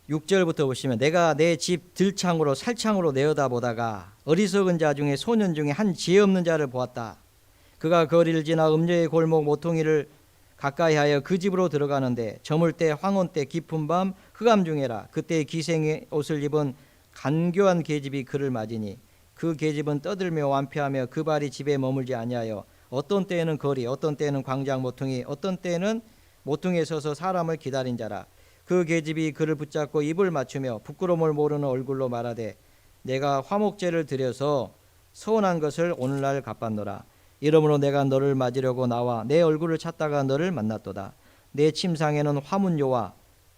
6절부터 보시면 내가 내 집 들창으로 살창으로 내어다보다가 어리석은 자 중에 소년 중에 한 지혜 없는 자를 보았다. 그가 거리를 지나 음녀의 골목 모퉁이를 가까이하여 그 집으로 들어가는데 저물 때 황혼 때 깊은 밤 흑암 중에라. 그때 기생의 옷을 입은 간교한 계집이 그를 맞으니 그 계집은 떠들며 완패하며 그 발이 집에 머물지 아니하여 어떤 때에는 거리 어떤 때에는 광장 모퉁이 어떤 때에는 모퉁이에 서서 사람을 기다린 자라. 그 계집이 그를 붙잡고 입을 맞추며 부끄러움을 모르는 얼굴로 말하되 내가 화목제를 드려서 서운한 것을 오늘날 갚았노라. 이러므로 내가 너를 맞으려고 나와 내 얼굴을 찾다가 너를 만났도다. 내 침상에는 화문요와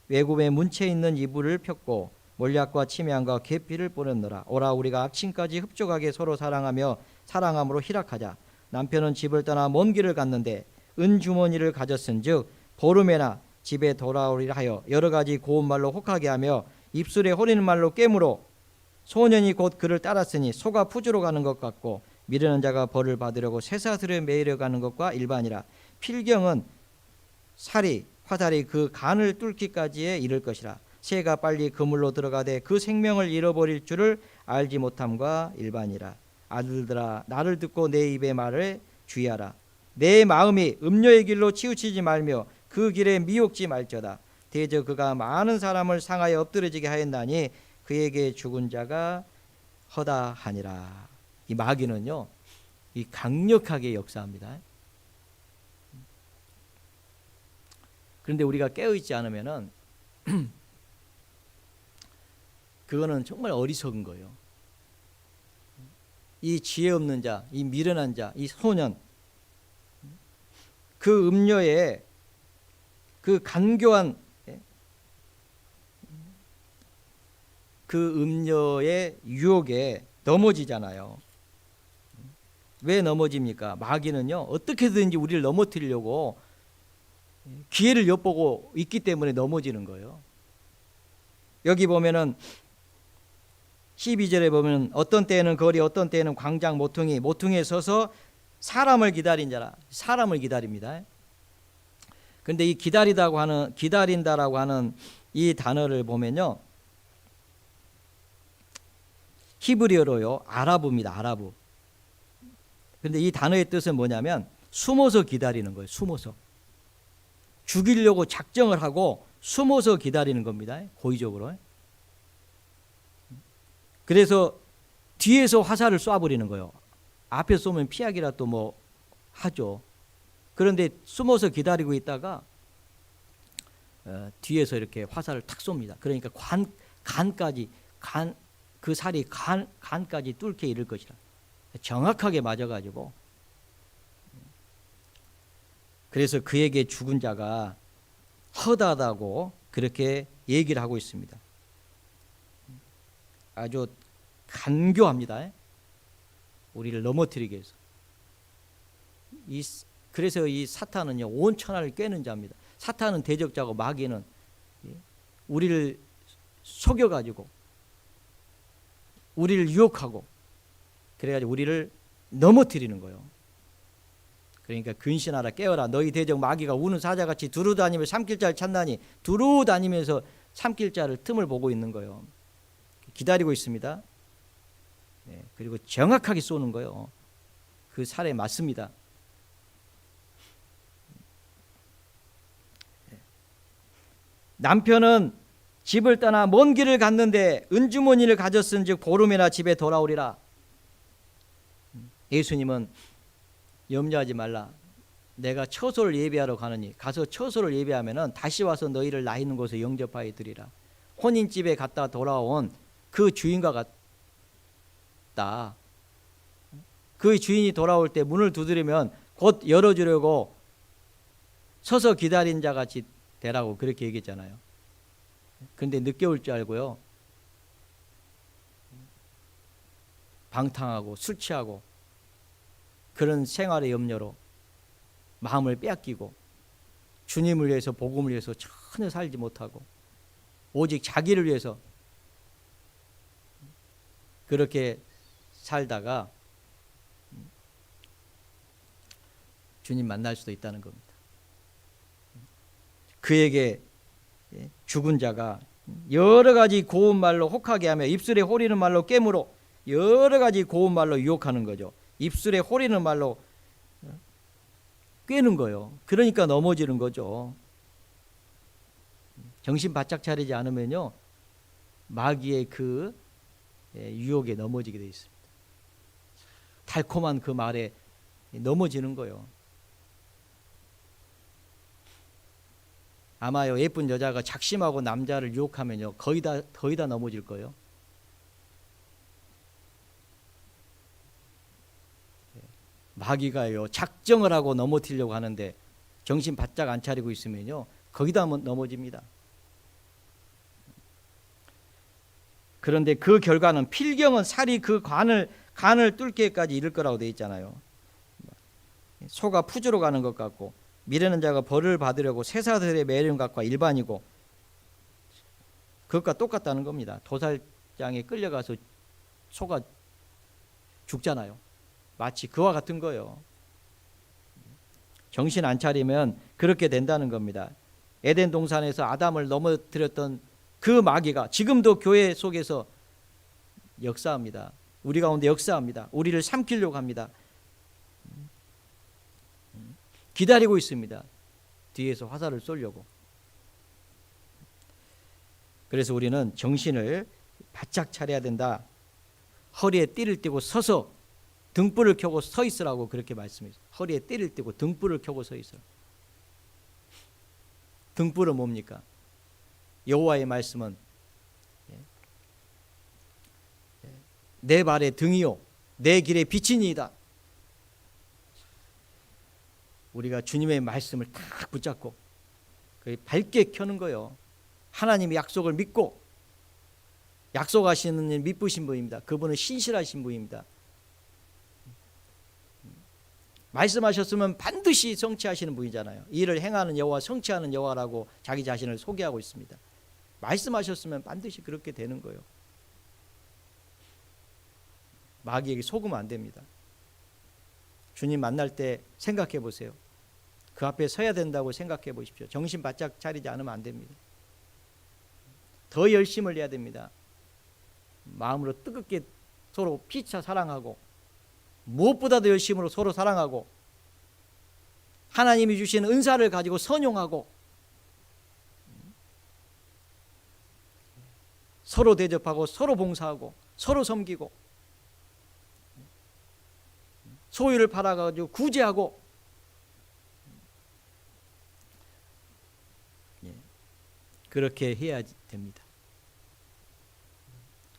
외굽의 문채 있는 이불을 폈고 몰약과 침향과 계피를 뿌렸노라. 오라 우리가 악침까지 흡족하게 서로 사랑하며 사랑함으로 희락하자. 남편은 집을 떠나 먼 길을 갔는데 은주머니를 가졌은즉 보름에나 집에 돌아오리라 하여 여러 가지 고운 말로 혹하게 하며 입술에 호리는 말로 깨물어 소년이 곧 그를 따랐으니 소가 푸주로 가는 것 같고 미련한 자가 벌을 받으려고 쇠사슬에 매이려 가는 것과 일반이라. 필경은 살이 화살이 그 간을 뚫기까지에 이를 것이라. 새가 빨리 그물로 들어가되 그 생명을 잃어버릴 줄을 알지 못함과 일반이라. 아들들아 나를 듣고 내 입의 말을 주의하라. 내 마음이 음녀의 길로 치우치지 말며 그 길에 미혹지 말저다. 대저 그가 많은 사람을 상하여 엎드러지게 하였나니 그에게 죽은 자가 허다하니라. 이 마귀는요 이 강력하게 역사합니다. 그런데 우리가 깨어있지 않으면은 그거는 정말 어리석은 거예요. 이 지혜 없는 자, 이 미련한 자, 이 소년, 그 음녀의 그 간교한 그 음녀의 유혹에 넘어지잖아요. 왜 넘어집니까? 마귀는요 어떻게든지 우리를 넘어뜨리려고 기회를 엿보고 있기 때문에 넘어지는 거예요. 여기 보면은 12절에 보면 어떤 때에는 거리 어떤 때에는 광장 모퉁이에 서서 사람을 기다린 자라. 사람을 기다립니다. 그런데 이 기다린다라고 하는 이 단어를 보면요, 히브리어로요, 아라브입니다. 아라브. 근데 이 단어의 뜻은 뭐냐면 숨어서 기다리는 거예요. 숨어서. 죽이려고 작정을 하고 숨어서 기다리는 겁니다. 고의적으로. 그래서 뒤에서 화살을 쏴버리는 거예요. 앞에 쏘면 피하기라도 뭐 하죠. 그런데 숨어서 기다리고 있다가 뒤에서 이렇게 화살을 탁 쏩니다. 그러니까 간까지 그 살이 간까지 뚫게 이를 것이라. 정확하게 맞아가지고. 그래서 그에게 죽은 자가 허다하다고 그렇게 얘기를 하고 있습니다. 아주 간교합니다. 우리를 넘어뜨리기 위해서. 그래서 이 사탄은요, 온 천하를 꿰는 자입니다. 사탄은 대적자고 마귀는 우리를 속여가지고 우리를 유혹하고 그래가지고 우리를 넘어뜨리는 거예요. 그러니까 근신하라, 깨어라. 너희 대적 마귀가 우는 사자같이 두루 다니며 삼킬 자를 찾나니. 두루 다니면서 삼킬 자를 틈을 보고 있는 거예요. 기다리고 있습니다. 그리고 정확하게 쏘는 거예요. 그 살에 맞습니다. 남편은 집을 떠나 먼 길을 갔는데 은주머니를 가졌은즉 보름이나 집에 돌아오리라. 예수님은 염려하지 말라. 내가 처소를 예비하러 가느니 가서 처소를 예비하면은 다시 와서 너희를 나 있는 곳에 영접하여 드리라. 혼인집에 갔다 돌아온 그 주인과 같다. 그 주인이 돌아올 때 문을 두드리면 곧 열어주려고 서서 기다린 자 같이 되라고 그렇게 얘기했잖아요. 그런데 늦게 올 줄 알고요, 방탕하고 술 취하고 그런 생활의 염려로 마음을 빼앗기고 주님을 위해서, 복음을 위해서 전혀 살지 못하고 오직 자기를 위해서 그렇게 살다가 주님 만날 수도 있다는 겁니다. 그에게 죽은 자가 여러 가지 고운 말로 혹하게 하며 입술에 호리는 말로 깨물어 여러 가지 고운 말로 유혹하는 거죠. 입술에 호리는 말로 꿰는 거예요. 그러니까 넘어지는 거죠. 정신 바짝 차리지 않으면요, 마귀의 그 유혹에 넘어지게 돼 있습니다. 달콤한 그 말에 넘어지는 거예요. 아마요, 예쁜 여자가 작심하고 남자를 유혹하면요, 거의 다 넘어질 거예요. 마귀가요, 작정을 하고 넘어뜨리려고 하는데 정신 바짝 안 차리고 있으면요, 거의 다 넘어집니다. 그런데 그 결과는 필경은 살이 그 간을 뚫게까지 이를 거라고 되어 있잖아요. 소가 푸주로 가는 것 같고 미르는 자가 벌을 받으려고 새사들의 매는 것과 일반이고 그것과 똑같다는 겁니다. 도살장에 끌려가서 소가 죽잖아요. 마치 그와 같은 거예요. 정신 안 차리면 그렇게 된다는 겁니다. 에덴 동산에서 아담을 넘어뜨렸던 그 마귀가 지금도 교회 속에서 역사합니다. 우리 가운데 역사합니다. 우리를 삼키려고 합니다. 기다리고 있습니다. 뒤에서 화살을 쏘려고. 그래서 우리는 정신을 바짝 차려야 된다. 허리에 띠를 띠고 서서 등불을 켜고 서 있으라고 그렇게 말씀했어요. 허리에 띠를 띠고 등불을 켜고 서 있으라. 등불은 뭡니까? 여호와의 말씀은 내 발의 등이요 내 길의 빛이니이다. 우리가 주님의 말씀을 딱 붙잡고 밝게 켜는 거예요. 하나님의 약속을 믿고 약속하시는 일 믿으신 분입니다. 그분은 신실하신 분입니다. 말씀하셨으면 반드시 성취하시는 분이잖아요. 이를 행하는 여호와, 성취하는 여호와라고 자기 자신을 소개하고 있습니다. 말씀하셨으면 반드시 그렇게 되는 거예요. 마귀에게 속으면 안 됩니다. 주님 만날 때 생각해 보세요. 그 앞에 서야 된다고 생각해 보십시오. 정신 바짝 차리지 않으면 안 됩니다. 더 열심을 내야 됩니다. 마음으로 뜨겁게 서로 피차 사랑하고 무엇보다도 열심으로 서로 사랑하고 하나님이 주신 은사를 가지고 선용하고 서로 대접하고 서로 봉사하고 서로 섬기고 소유를 팔아가지고 구제하고 그렇게 해야 됩니다.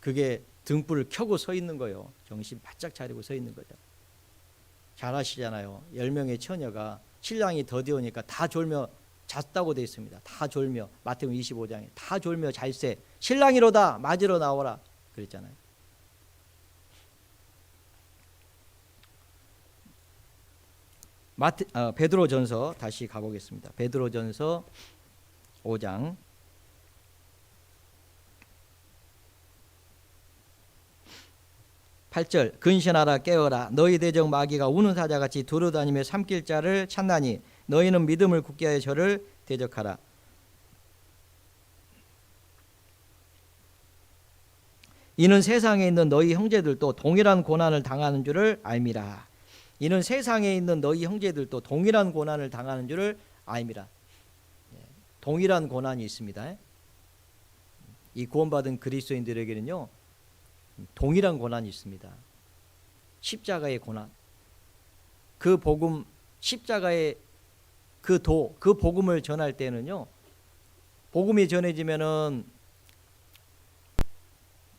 그게 등불을 켜고 서 있는 거요. 정신 바짝 차리고 서 있는 거죠. 잘 아시잖아요. 10명의 처녀가 신랑이 더디오니까 다 졸며 잤다고 되어 있습니다. 다 졸며 마태복음 25장에 다 졸며 잘세 신랑이로다 맞으러 나오라 그랬잖아요. 베드로전서 다시 가보겠습니다. 베드로전서 5장 8절 근신하라 깨어라 너희 대적 마귀가 우는 사자같이 두루다니며 삼킬 자를 찾나니 너희는 믿음을 굳게 하여 저를 대적하라. 이는 세상에 있는 너희 형제들도 동일한 고난을 당하는 줄을 알미라. 이는 세상에 있는 너희 형제들도 동일한 고난을 당하는 줄을 알미라. 동일한 고난이 있습니다. 이 구원받은 그리스도인들에게는요 동일한 고난이 있습니다. 십자가의 고난, 그 복음, 십자가의 그 복음을 전할 때는요 복음이 전해지면은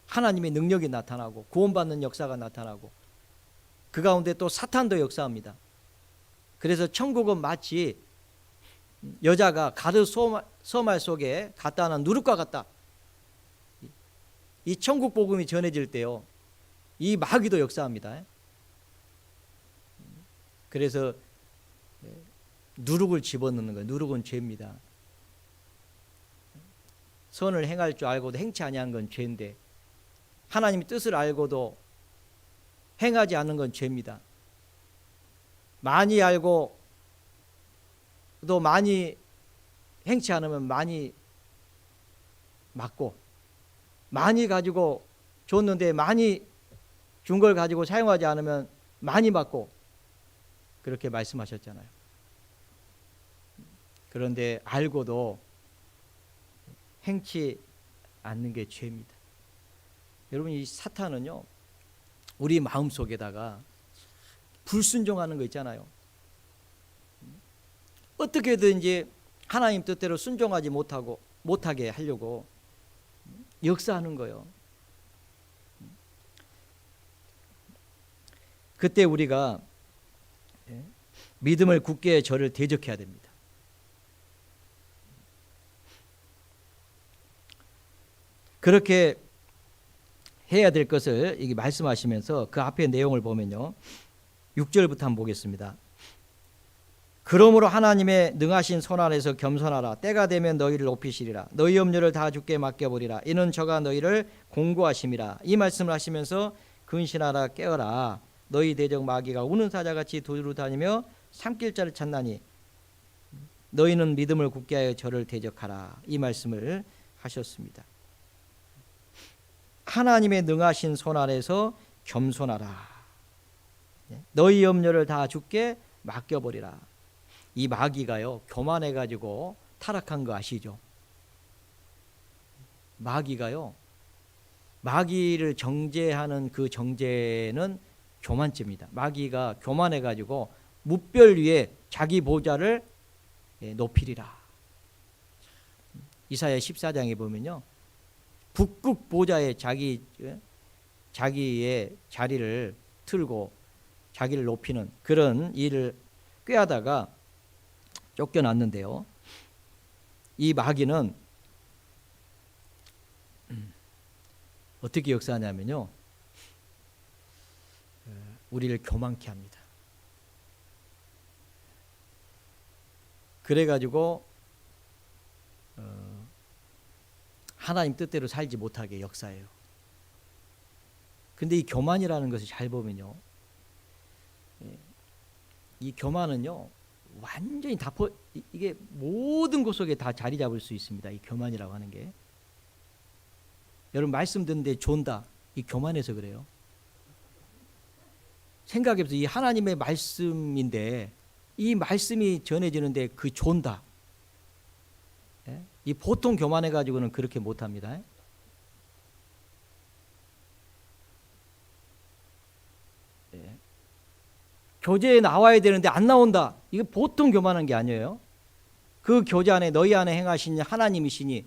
하나님의 능력이 나타나고 구원받는 역사가 나타나고 그 가운데 또 사탄도 역사합니다. 그래서 천국은 마치 여자가 가드 소말 속에 갖다 놓은 누룩과 같다. 이 천국 복음이 전해질 때요 이 마귀도 역사합니다. 그래서 누룩을 집어넣는 거예요. 누룩은 죄입니다. 선을 행할 줄 알고도 행치 아니한 건 죄인데 하나님의 뜻을 알고도 행하지 않는 건 죄입니다. 많이 알고 또 많이 행치 않으면 많이 맞고 많이 가지고 줬는데 많이 준 걸 가지고 사용하지 않으면 많이 맞고 그렇게 말씀하셨잖아요. 그런데 알고도 행치 않는 게 죄입니다. 여러분 이 사탄은요 우리 마음속에다가 불순종하는 거 있잖아요. 어떻게든지 하나님 뜻대로 순종하지 못하게 하려고 역사하는 거예요. 그때 우리가 믿음을 굳게 저를 대적해야 됩니다. 그렇게 해야 될 것을 이게 말씀하시면서 그 앞에 내용을 보면요 6절부터 한번 보겠습니다. 그러므로 하나님의 능하신 손 아래서 겸손하라. 때가 되면 너희를 높이시리라. 너희 염려를 다 주께 맡겨버리라. 이는 저가 너희를 공고하심이라. 이 말씀을 하시면서 근신하라 깨어라. 너희 대적 마귀가 우는 사자같이 두루 다니며 삼킬 자를 찾나니 너희는 믿음을 굳게 하여 저를 대적하라. 이 말씀을 하셨습니다. 하나님의 능하신 손 아래서 겸손하라. 너희 염려를 다 주께 맡겨버리라. 이 마귀가요 교만해가지고 타락한 거 아시죠? 마귀가요 마귀를 정죄하는 그 정죄는 교만죄입니다. 마귀가 교만해가지고 무별 위에 자기 보좌를 높이리라. 이사야 14장에 보면요 북극 보좌에 자기의 자리를 틀고 자기를 높이는 그런 일을 꾀하다가 쫓겨났는데요. 이 마귀는 어떻게 역사하냐면요. 우리를 교만케 합니다. 그래가지고 하나님 뜻대로 살지 못하게 역사해요. 근데 이 교만이라는 것을 잘 보면요. 이 교만은요. 완전히 이게 모든 것 속에 다 자리 잡을 수 있습니다. 이 교만이라고 하는 게. 여러분 말씀 듣는데 존다. 이 교만해서 그래요. 생각해보세요. 이 하나님의 말씀인데 이 말씀이 전해지는데 그 존다. 예? 이 보통 교만해가지고는 그렇게 못합니다. 예. 교제에 나와야 되는데 안 나온다. 이거 보통 교만한 게 아니에요. 그 교제 안에 너희 안에 행하신 하나님이시니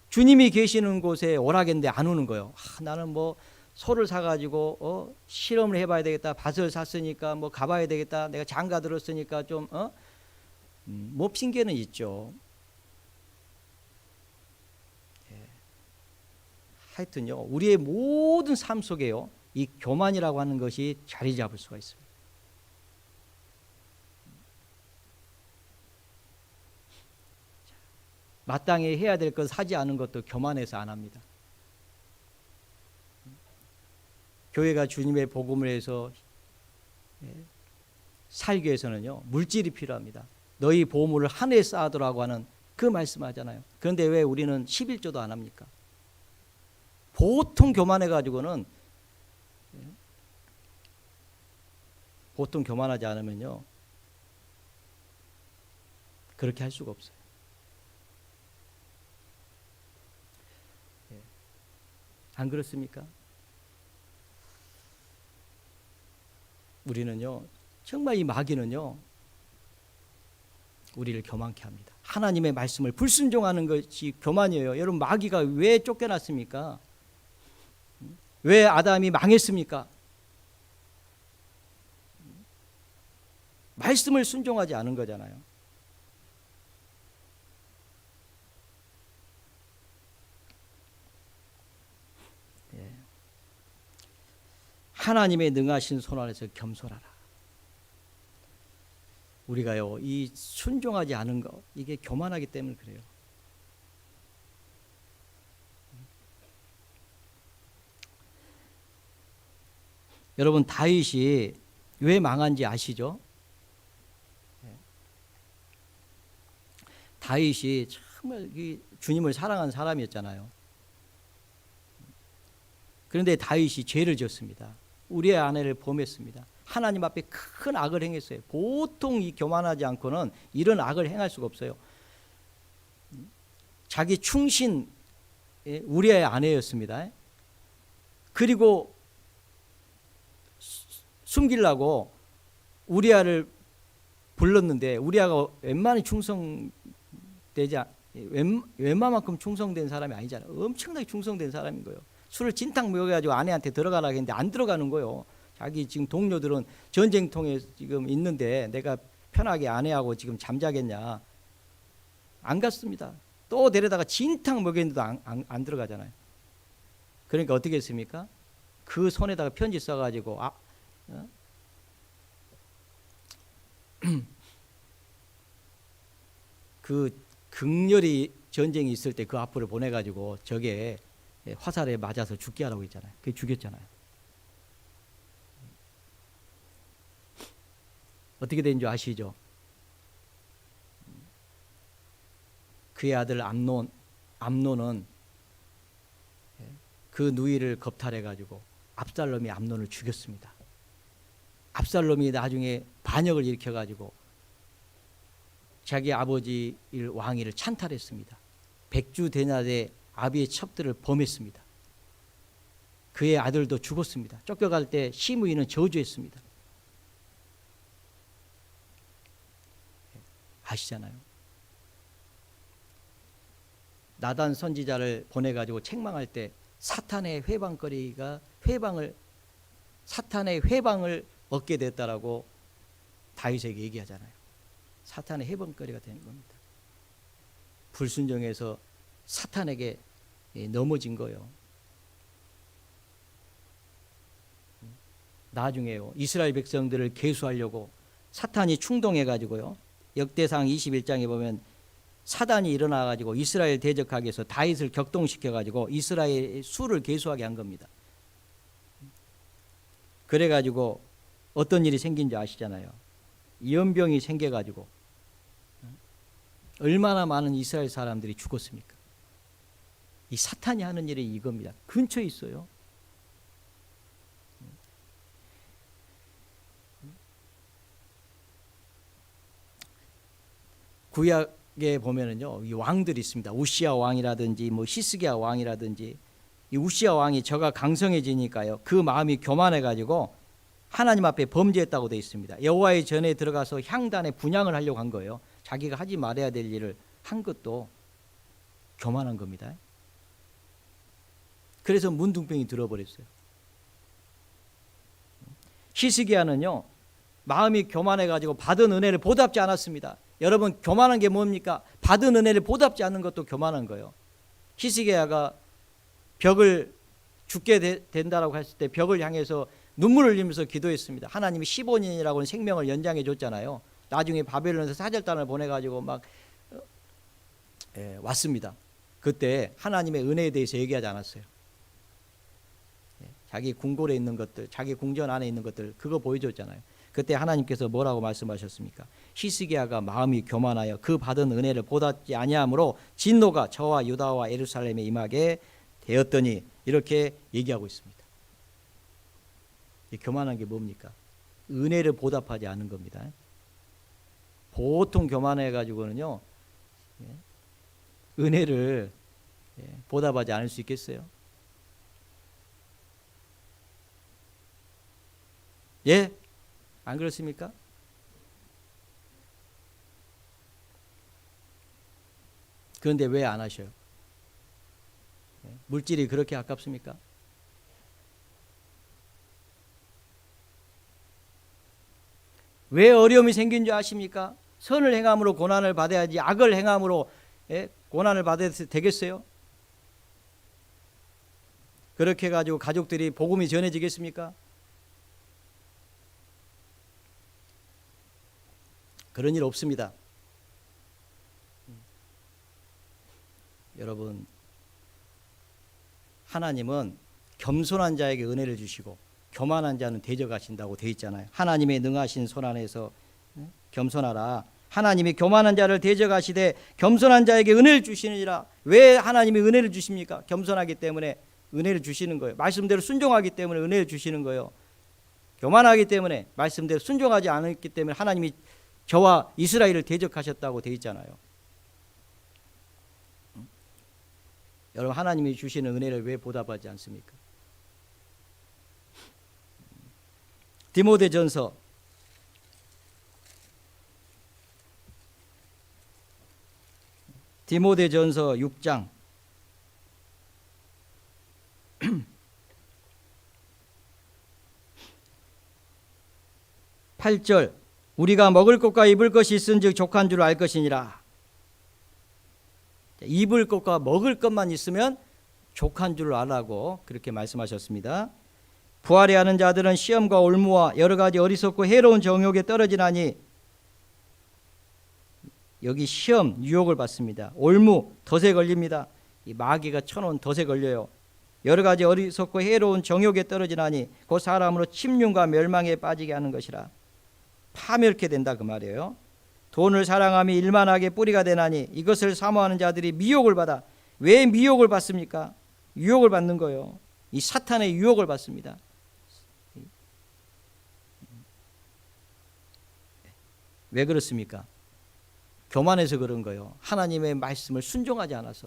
주님이 계시는 곳에 오라겠는데 안 오는 거예요. 나는 뭐 소를 사가지고 실험을 해봐야 되겠다. 밭을 샀으니까 뭐 가봐야 되겠다. 내가 장가 들었으니까 좀 뭐 핑계는 있죠. 예. 하여튼요, 우리의 모든 삶 속에요, 이 교만이라고 하는 것이 자리 잡을 수가 있습니다. 마땅히 해야 될 것을 하지 않은 것도 교만해서 안 합니다. 교회가 주님의 복음을 해서 살기 위해서는요, 물질이 필요합니다. 너희 보물을 하늘에 쌓아두라고 하는 그 말씀하잖아요. 그런데 왜 우리는 11조도 안 합니까? 보통 교만해가지고는, 보통 교만하지 않으면요, 그렇게 할 수가 없어요. 안 그렇습니까? 우리는요, 정말 이 마귀는요, 우리를 교만케 합니다. 하나님의 말씀을 불순종하는 것이 교만이에요. 여러분, 마귀가 왜 쫓겨났습니까? 왜 아담이 망했습니까? 말씀을 순종하지 않은 거잖아요. 하나님의 능하신 손 아래서 겸손하라. 우리가요, 이 순종하지 않은 거, 이게 교만하기 때문에 그래요. 여러분, 다윗이 왜 망한지 아시죠? 다윗이 정말 주님을 사랑하는 사람이었잖아요. 그런데 다윗이 죄를 지었습니다. 우리의 아내를 범했습니다. 하나님 앞에 큰 악을 행했어요. 보통 이 교만하지 않고는 이런 악을 행할 수가 없어요. 자기 충신 우리의 아내였습니다. 그리고 숨기려고 우리아를 불렀는데 우리아가 웬만히 웬만큼 충성된 사람이 아니잖아요. 엄청나게 충성된 사람인 거예요. 술을 진탕 먹여가지고 아내한테 들어가라고 했는데 안 들어가는 거예요. 자기 지금 동료들은 전쟁통에 지금 있는데 내가 편하게 아내하고 지금 잠자겠냐. 안 갔습니다. 또 데려다가 진탕 먹였는데도 안 들어가잖아요. 그러니까 어떻게 했습니까? 그 손에다가 편지 써가지고 그 극렬히 전쟁이 있을 때 그 앞으로 보내가지고 저게 화살에 맞아서 죽게 하라고 했잖아요. 그게 죽였잖아요. 어떻게 된 줄 아시죠? 그의 아들 암논은 그 누이를 겁탈해가지고 압살롬이 암논을 죽였습니다. 압살롬이 나중에 반역을 일으켜가지고 자기 아버지 왕위를 찬탈했습니다. 백주대낮에 아비의 첩들을 범했습니다. 그의 아들도 죽었습니다. 쫓겨갈 때 시므이는 저주했습니다. 아시잖아요. 나단 선지자를 보내가지고 책망할 때 사탄의 회방을 얻게 됐다라고 다윗에게 얘기하잖아요. 사탄의 회방거리가 되는 겁니다. 불순종해서 사탄에게 넘어진 거예요. 나중에요, 이스라엘 백성들을 계수하려고 사탄이 충동해가지고요, 역대상 21장에 보면 사단이 일어나가지고 이스라엘 대적하기 위해서 다윗을 격동시켜가지고 이스라엘 수를 계수하게 한 겁니다. 그래가지고 어떤 일이 생긴 줄 아시잖아요. 연병이 생겨가지고 얼마나 많은 이스라엘 사람들이 죽었습니까? 이 사탄이 하는 일이 이겁니다. 근처에 있어요. 구약에 보면은요, 이 왕들이 있습니다. 우시야 왕이라든지 뭐 히스기야 왕이라든지, 이 우시야 왕이 저가 강성해지니까요, 그 마음이 교만해 가지고 하나님 앞에 범죄했다고 되어 있습니다. 여호와의 전에 들어가서 향단에 분향을 하려고 한 거예요. 자기가 하지 말아야 될 일을 한 것도 교만한 겁니다. 그래서 문둥병이 들어버렸어요. 히스기야는요, 마음이 교만해 가지고 받은 은혜를 보답지 않았습니다. 여러분, 교만한 게 뭡니까? 받은 은혜를 보답지 않는 것도 교만한 거예요. 히스기야가 벽을 죽게 된다라고 했을 때 벽을 향해서 눈물을 흘리면서 기도했습니다. 하나님이 15년이라고는 생명을 연장해 줬잖아요. 나중에 바벨론에서 사절단을 보내가지고 막 왔습니다. 그때 하나님의 은혜에 대해서 얘기하지 않았어요. 자기 궁궐에 있는 것들, 자기 궁전 안에 있는 것들, 그거 보여줬잖아요. 그때 하나님께서 뭐라고 말씀하셨습니까? 히스기야가 마음이 교만하여 그 받은 은혜를 보답지 아니하므로 진노가 저와 유다와 예루살렘에 임하게 되었더니, 이렇게 얘기하고 있습니다. 이 교만한 게 뭡니까? 은혜를 보답하지 않은 겁니다. 보통 교만해 가지고는요, 은혜를 보답하지 않을 수 있겠어요? 예? 안 그렇습니까? 그런데 왜 안 하셔요? 물질이 그렇게 아깝습니까? 왜 어려움이 생긴 줄 아십니까? 선을 행함으로 고난을 받아야지 악을 행함으로 고난을 받아야 되겠어요? 그렇게 해가지고 가족들이 복음이 전해지겠습니까? 그런 일 없습니다. 여러분, 하나님은 겸손한 자에게 은혜를 주시고 교만한 자는 대적하신다고 되어 있잖아요. 하나님의 능하신 손 안에서 겸손하라. 하나님이 교만한 자를 대적하시되 겸손한 자에게 은혜를 주시느니라. 왜 하나님이 은혜를 주십니까? 겸손하기 때문에 은혜를 주시는 거예요. 말씀대로 순종하기 때문에 은혜를 주시는 거예요. 교만하기 때문에, 말씀대로 순종하지 않았기 때문에 하나님이 저와 이스라엘을 대적하셨다고 되어 있잖아요. 여러분, 하나님이 주시는 은혜를 왜 보답하지 않습니까? 디모데전서 6장 8절, 우리가 먹을 것과 입을 것이 있은즉 족한 줄 알 것이니라. 입을 것과 먹을 것만 있으면 족한 줄 알라고 그렇게 말씀하셨습니다. 부활해 하는 자들은 시험과 올무와 여러 가지 어리석고 해로운 정욕에 떨어지나니, 여기 시험, 유혹을 받습니다. 올무, 덫에 걸립니다. 이 마귀가 쳐놓은 덫에 걸려요. 여러 가지 어리석고 해로운 정욕에 떨어지나니 그 사람으로 침륜과 멸망에 빠지게 하는 것이라. 파멸케 된다 그 말이에요. 돈을 사랑함이 일만하게 뿌리가 되나니 이것을 사모하는 자들이 미혹을 받아. 왜 미혹을 받습니까? 유혹을 받는 거예요. 이 사탄의 유혹을 받습니다. 왜 그렇습니까? 교만해서 그런 거예요. 하나님의 말씀을 순종하지 않아서.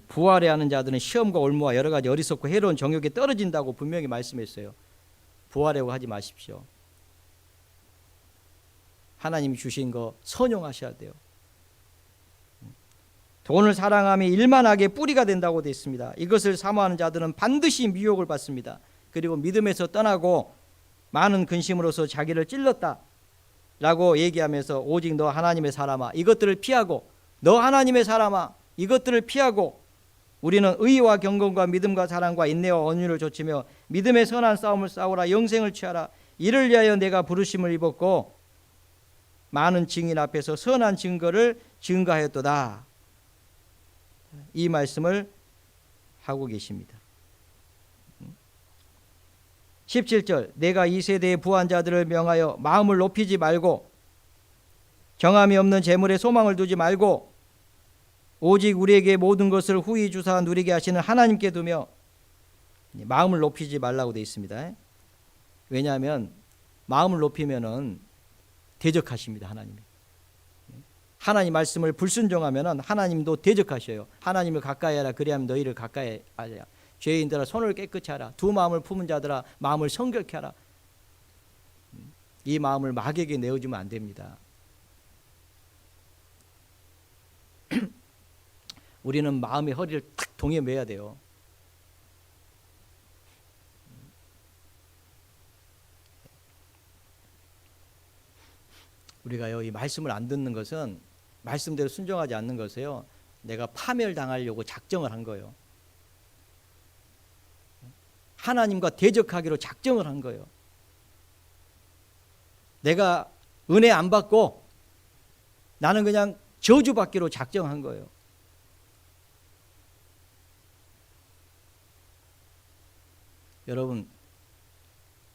부활해 하는 자들은 시험과 올무와 여러 가지 어리석고 해로운 정욕에 떨어진다고 분명히 말씀했어요. 부활하려고 하지 마십시오. 하나님이 주신 거 선용하셔야 돼요. 돈을 사랑함이 일만하게 뿌리가 된다고 되어 있습니다. 이것을 사모하는 자들은 반드시 미혹을 받습니다. 그리고 믿음에서 떠나고 많은 근심으로서 자기를 찔렀다 라고 얘기하면서 오직 너 하나님의 사람아 이것들을 피하고, 너 하나님의 사람아 이것들을 피하고 우리는 의와 경건과 믿음과 사랑과 인내와 온유를 좇으며 믿음의 선한 싸움을 싸우라. 영생을 취하라. 이를 위하여 내가 부르심을 입었고 많은 증인 앞에서 선한 증거를 증거하였도다. 이 말씀을 하고 계십니다. 17절, 내가 이 세대의 부한 자들을 명하여 마음을 높이지 말고 정함이 없는 재물에 소망을 두지 말고 오직 우리에게 모든 것을 후히 주사 누리게 하시는 하나님께 두며 마음을 높이지 말라고 되어 있습니다. 왜냐하면 마음을 높이면은 대적하십니다. 하나님이. 하나님 말씀을 불순종하면은 하나님도 대적하셔요. 하나님을 가까이 하라. 그리하면 너희를 가까이 하라. 죄인들아 손을 깨끗이 하라. 두 마음을 품은 자들아 마음을 성결케 하라. 이 마음을 마귀에게 내어주면 안 됩니다. 우리는 마음의 허리를 탁 동에 매야 돼요. 우리가요, 이 말씀을 안 듣는 것은, 말씀대로 순종하지 않는 것이요, 내가 파멸당하려고 작정을 한 거예요. 하나님과 대적하기로 작정을 한 거예요. 내가 은혜 안 받고 나는 그냥 저주받기로 작정한 거예요. 여러분,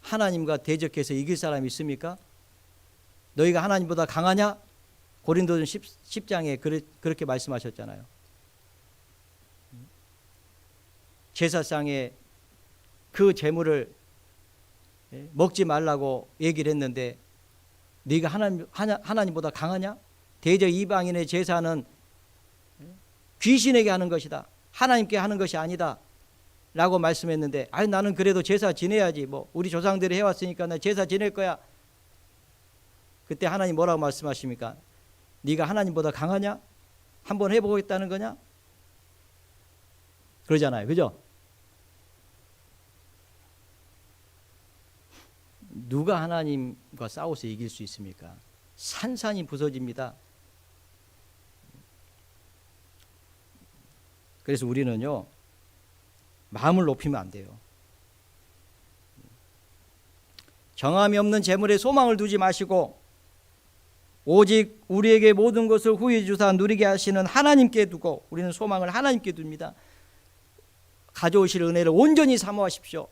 하나님과 대적해서 이길 사람이 있습니까? 너희가 하나님보다 강하냐? 고린도전 10장에 그렇게 말씀하셨잖아요. 제사상에 그 제물을 먹지 말라고 얘기를 했는데 네가 하나님보다 강하냐? 대저 이방인의 제사는 귀신에게 하는 것이다. 하나님께 하는 것이 아니다. 라고 말씀했는데, 아니 나는 그래도 제사 지내야지. 뭐 우리 조상들이 해왔으니까 나 제사 지낼 거야. 그때 하나님 뭐라고 말씀하십니까? 네가 하나님보다 강하냐? 한번 해보겠다는 거냐? 그러잖아요. 그죠? 누가 하나님과 싸워서 이길 수 있습니까? 산산이 부서집니다. 그래서 우리는요, 마음을 높이면 안 돼요. 정함이 없는 재물에 소망을 두지 마시고 오직 우리에게 모든 것을 후히 주사 누리게 하시는 하나님께 두고, 우리는 소망을 하나님께 둡니다. 가져오실 은혜를 온전히 사모하십시오.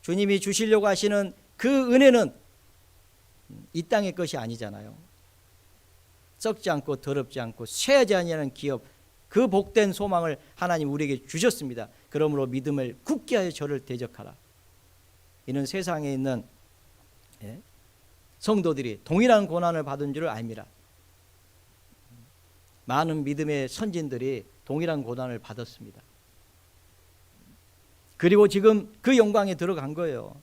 주님이 주시려고 하시는 그 은혜는 이 땅의 것이 아니잖아요. 썩지 않고 더럽지 않고 쇠하지 아니하는 기업, 그 복된 소망을 하나님 우리에게 주셨습니다. 그러므로 믿음을 굳게 하여 저를 대적하라. 이는 세상에 있는 성도들이 동일한 고난을 받은 줄 알미라. 많은 믿음의 선진들이 동일한 고난을 받았습니다. 그리고 지금 그 영광에 들어간 거예요.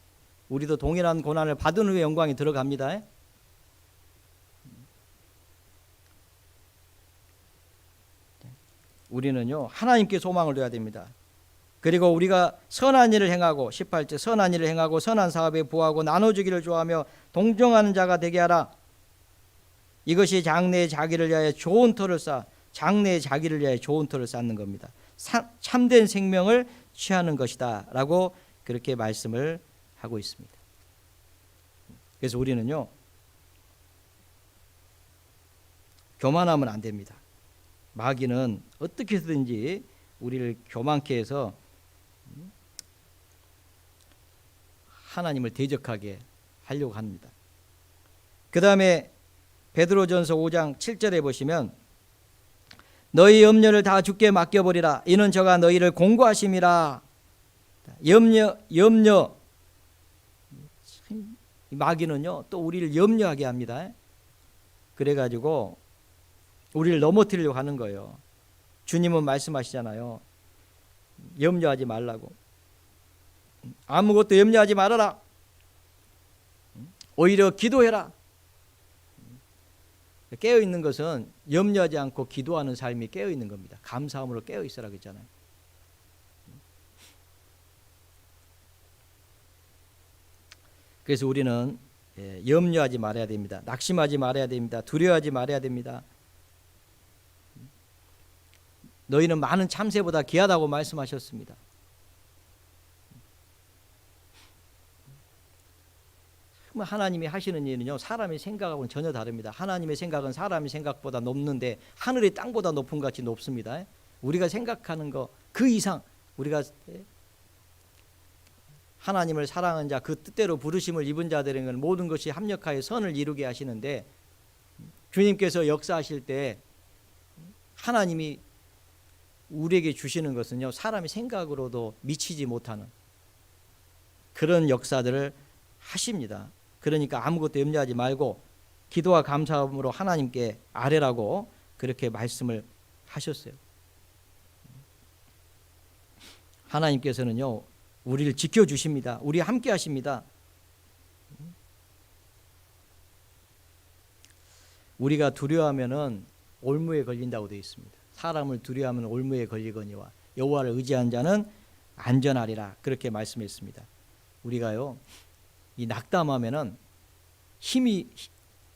우리도 동일한 고난을 받은 후에 영광에 들어갑니다. 우리는요, 하나님께 소망을 둬야 됩니다. 그리고 우리가 선한 일을 행하고, 18절 선한 일을 행하고 선한 사업에 부하고 나눠주기를 좋아하며 동정하는 자가 되게 하라. 이것이 장래의 자기를 위하여 좋은 터를 장래의 자기를 위하여 좋은 터를 쌓는 겁니다. 참된 생명을 취하는 것이다 라고 그렇게 말씀을 하고 있습니다. 그래서 우리는요, 교만하면 안 됩니다. 마귀는 어떻게 해서든지 우리를 교만케 해서 하나님을 대적하게 하려고 합니다. 그 다음에 베드로전서 5장 7절에 보시면 너희 염려를 다 주께 맡겨버리라. 이는 저가 너희를 공고하심이라. 염려. 마귀는요, 또 우리를 염려하게 합니다. 그래가지고 우리를 넘어뜨리려고 하는 거예요. 주님은 말씀하시잖아요. 염려하지 말라고. 아무것도 염려하지 말아라. 오히려 기도해라. 깨어있는 것은 염려하지 않고 기도하는 삶이 깨어있는 겁니다. 감사함으로 깨어있으라 그랬잖아요. 그래서 우리는 염려하지 말아야 됩니다. 낙심하지 말아야 됩니다. 두려워하지 말아야 됩니다. 너희는 많은 참새보다 귀하다고 말씀하셨습니다. 하나님이 하시는 일은요, 사람의 생각하고는 전혀 다릅니다. 하나님의 생각은 사람의 생각보다 높는데 하늘이 땅보다 높은 것 같이 높습니다. 우리가 생각하는 거 그 이상, 우리가 하나님을 사랑하는 자, 그 뜻대로 부르심을 입은 자들에게는 모든 것이 합력하여 선을 이루게 하시는데 주님께서 역사하실 때 하나님이 우리에게 주시는 것은요, 사람의 생각으로도 미치지 못하는 그런 역사들을 하십니다. 그러니까 아무것도 염려하지 말고 기도와 감사함으로 하나님께 아뢰라고 그렇게 말씀을 하셨어요. 하나님께서는요, 우리를 지켜주십니다. 우리와 함께 하십니다. 우리가 두려워하면은 올무에 걸린다고 되어 있습니다. 사람을 두려워하면 올무에 걸리거니와 여호와를 의지한 자는 안전하리라, 그렇게 말씀했습니다. 우리가요, 이 낙담하면은 힘이,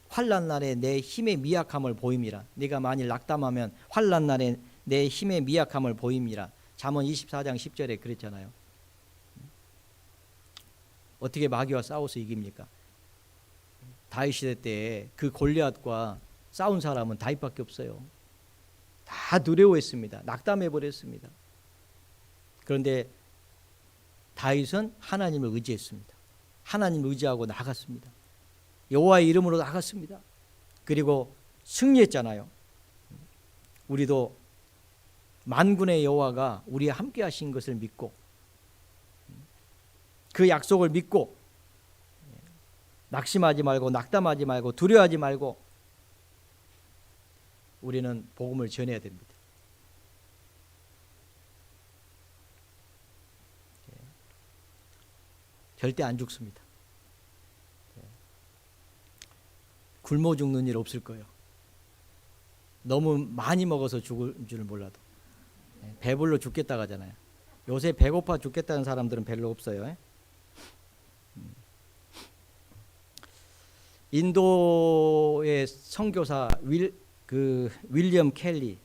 환난 날에 내 힘의 미약함을 보임이라. 네가 만일 낙담하면 환난 날에 내 힘의 미약함을 보임이라. 잠언 24장 10절에 그랬잖아요. 어떻게 마귀와 싸워서 이깁니까? 다윗 시대 때 그 골리앗과 싸운 사람은 다윗밖에 없어요. 다 두려워했습니다. 낙담해 버렸습니다. 그런데 다윗은 하나님을 의지했습니다. 하나님을 의지하고 나갔습니다. 여호와의 이름으로 나갔습니다. 그리고 승리했잖아요. 우리도 만군의 여호와가 우리와 함께 하신 것을 믿고 그 약속을 믿고 낙심하지 말고 낙담하지 말고 두려워하지 말고 우리는 복음을 전해야 됩니다. 절대 안 죽습니다. 굶어 죽는 일 없을 거예요. 너무 많이 먹어서 죽을 줄 몰라도. 배불러 죽겠다고 하잖아요. 요새 배고파 죽겠다는 사람들은 별로 없어요. 인도의 선교사 윌리엄 켈리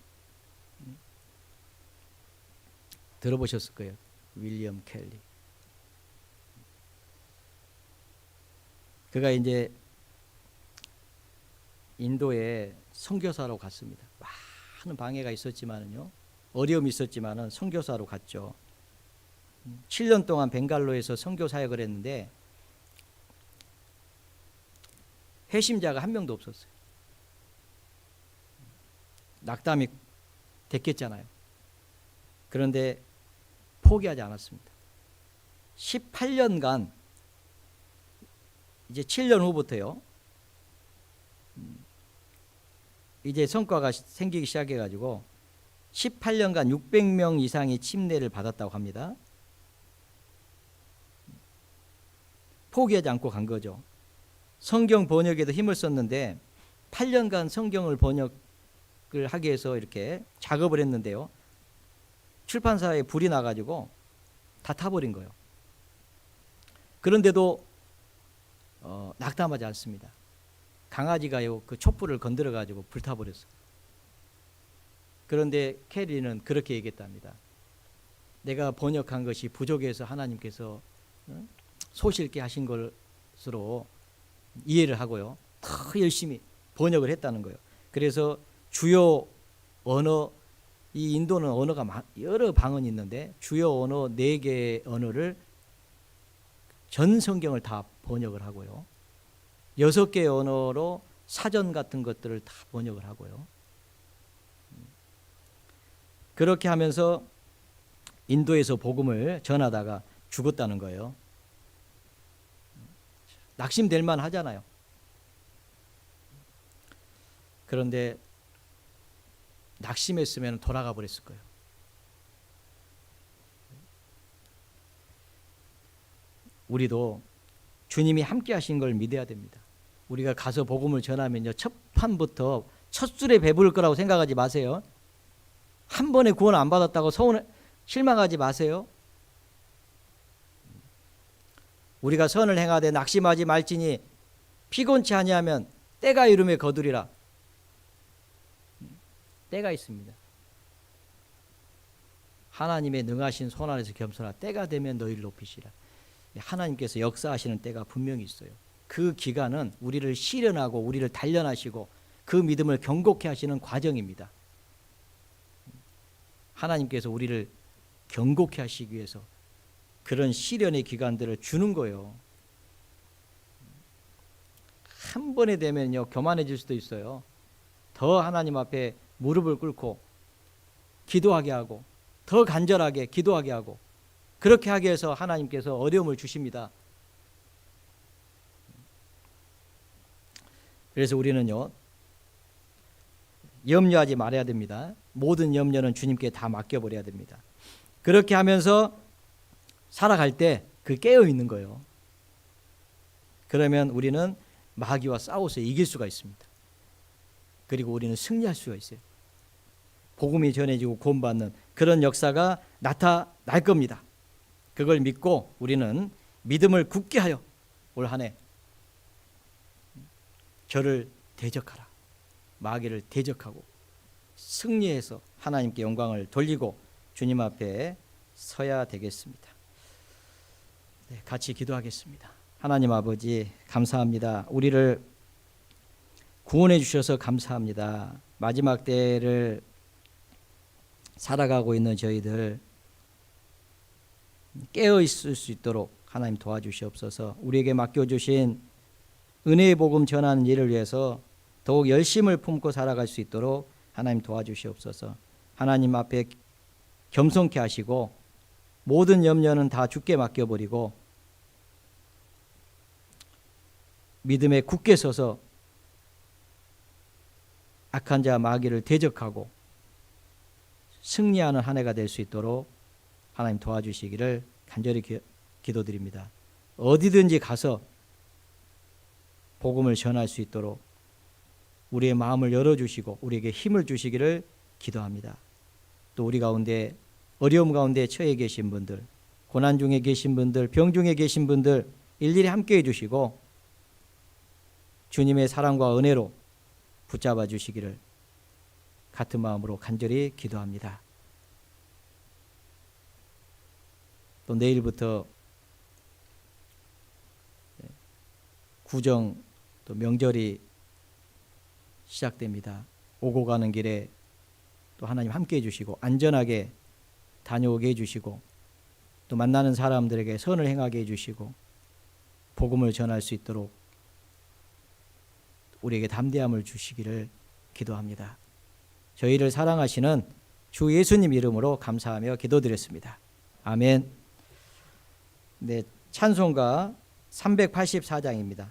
들어보셨을 거예요. 윌리엄 켈리. 그가 이제 인도에 선교사로 갔습니다. 많은 방해가 있었지만은요, 어려움이 있었지만은 선교사로 갔죠. 7년 동안 벵갈로에서 선교 사역을 했는데 회심자가 한 명도 없었어요. 낙담이 됐겠잖아요. 그런데 포기하지 않았습니다. 18년간, 이제 7년 후부터요, 이제 성과가 생기기 시작해가지고 18년간 600명 이상의 침례를 받았다고 합니다. 포기하지 않고 간 거죠. 성경 번역에도 힘을 썼는데 8년간 성경을 번역을 하기 위해서 이렇게 작업을 했는데요, 출판사에 불이 나가지고 다 타버린 거예요. 그런데도 낙담하지 않습니다. 강아지가요, 그 촛불을 건드려 가지고 불타버렸어요. 그런데 캐리는 그렇게 얘기했답니다. 내가 번역한 것이 부족해서 하나님께서 소실 있게 하신 것으로 이해를 하고요, 더 열심히 번역을 했다는 거예요. 그래서 주요 언어, 이 인도는 언어가 여러 방언이 있는데 주요 언어 4개의 언어를 전 성경을 다 번역을 하고요, 6개의 언어로 사전 같은 것들을 다 번역을 하고요. 그렇게 하면서 인도에서 복음을 전하다가 죽었다는 거예요. 낙심될 만 하잖아요. 그런데 낙심했으면 돌아가 버렸을 거예요. 우리도 주님이 함께 하신 걸 믿어야 됩니다. 우리가 가서 복음을 전하면요, 첫 판부터 첫 술에 배부를 거라고 생각하지 마세요. 한 번에 구원 안 받았다고 실망하지 마세요. 우리가 선을 행하되 낙심하지 말지니 피곤치 아니하면 때가 이름에 거두리라. 때가 있습니다. 하나님의 능하신 손 안에서 겸손하, 때가 되면 너희를 높이시라. 하나님께서 역사하시는 때가 분명히 있어요. 그 기간은 우리를 시련하고 우리를 단련하시고 그 믿음을 견고케 하시는 과정입니다. 하나님께서 우리를 견고케 하시기 위해서 그런 시련의 기간들을 주는 거예요. 한 번에 되면요, 교만해질 수도 있어요. 더 하나님 앞에 무릎을 꿇고 기도하게 하고 더 간절하게 기도하게 하고 그렇게 하게 해서 하나님께서 어려움을 주십니다. 그래서 우리는요, 염려하지 말아야 됩니다. 모든 염려는 주님께 다 맡겨버려야 됩니다. 그렇게 하면서 살아갈 때 그 깨어 있는 거예요. 그러면 우리는 마귀와 싸워서 이길 수가 있습니다. 그리고 우리는 승리할 수가 있어요. 복음이 전해지고 구원받는 그런 역사가 나타날 겁니다. 그걸 믿고 우리는 믿음을 굳게 하여 올 한 해 저를 대적하라. 마귀를 대적하고 승리해서 하나님께 영광을 돌리고 주님 앞에 서야 되겠습니다. 네, 같이 기도하겠습니다. 하나님 아버지 감사합니다. 우리를 구원해 주셔서 감사합니다. 마지막 때를 살아가고 있는 저희들 깨어 있을 수 있도록 하나님 도와주시옵소서. 우리에게 맡겨주신 은혜의 복음 전하는 일을 위해서 더욱 열심을 품고 살아갈 수 있도록 하나님 도와주시옵소서. 하나님 앞에 겸손케 하시고 모든 염려는 다 주께 맡겨버리고 믿음에 굳게 서서 악한 자 마귀를 대적하고 승리하는 한 해가 될 수 있도록 하나님 도와주시기를 간절히 기도드립니다. 어디든지 가서 복음을 전할 수 있도록 우리의 마음을 열어주시고 우리에게 힘을 주시기를 기도합니다. 또 우리 가운데 어려움 가운데 처해 계신 분들, 고난 중에 계신 분들, 병 중에 계신 분들 일일이 함께해 주시고 주님의 사랑과 은혜로 붙잡아 주시기를 같은 마음으로 간절히 기도합니다. 또 내일부터 구정 또 명절이 시작됩니다. 오고 가는 길에 또 하나님 함께 해주시고 안전하게 다녀오게 해주시고 또 만나는 사람들에게 선을 행하게 해주시고 복음을 전할 수 있도록 우리에게 담대함을 주시기를 기도합니다. 저희를 사랑하시는 주 예수님 이름으로 감사하며 기도드렸습니다. 아멘. 네, 찬송가 384장입니다.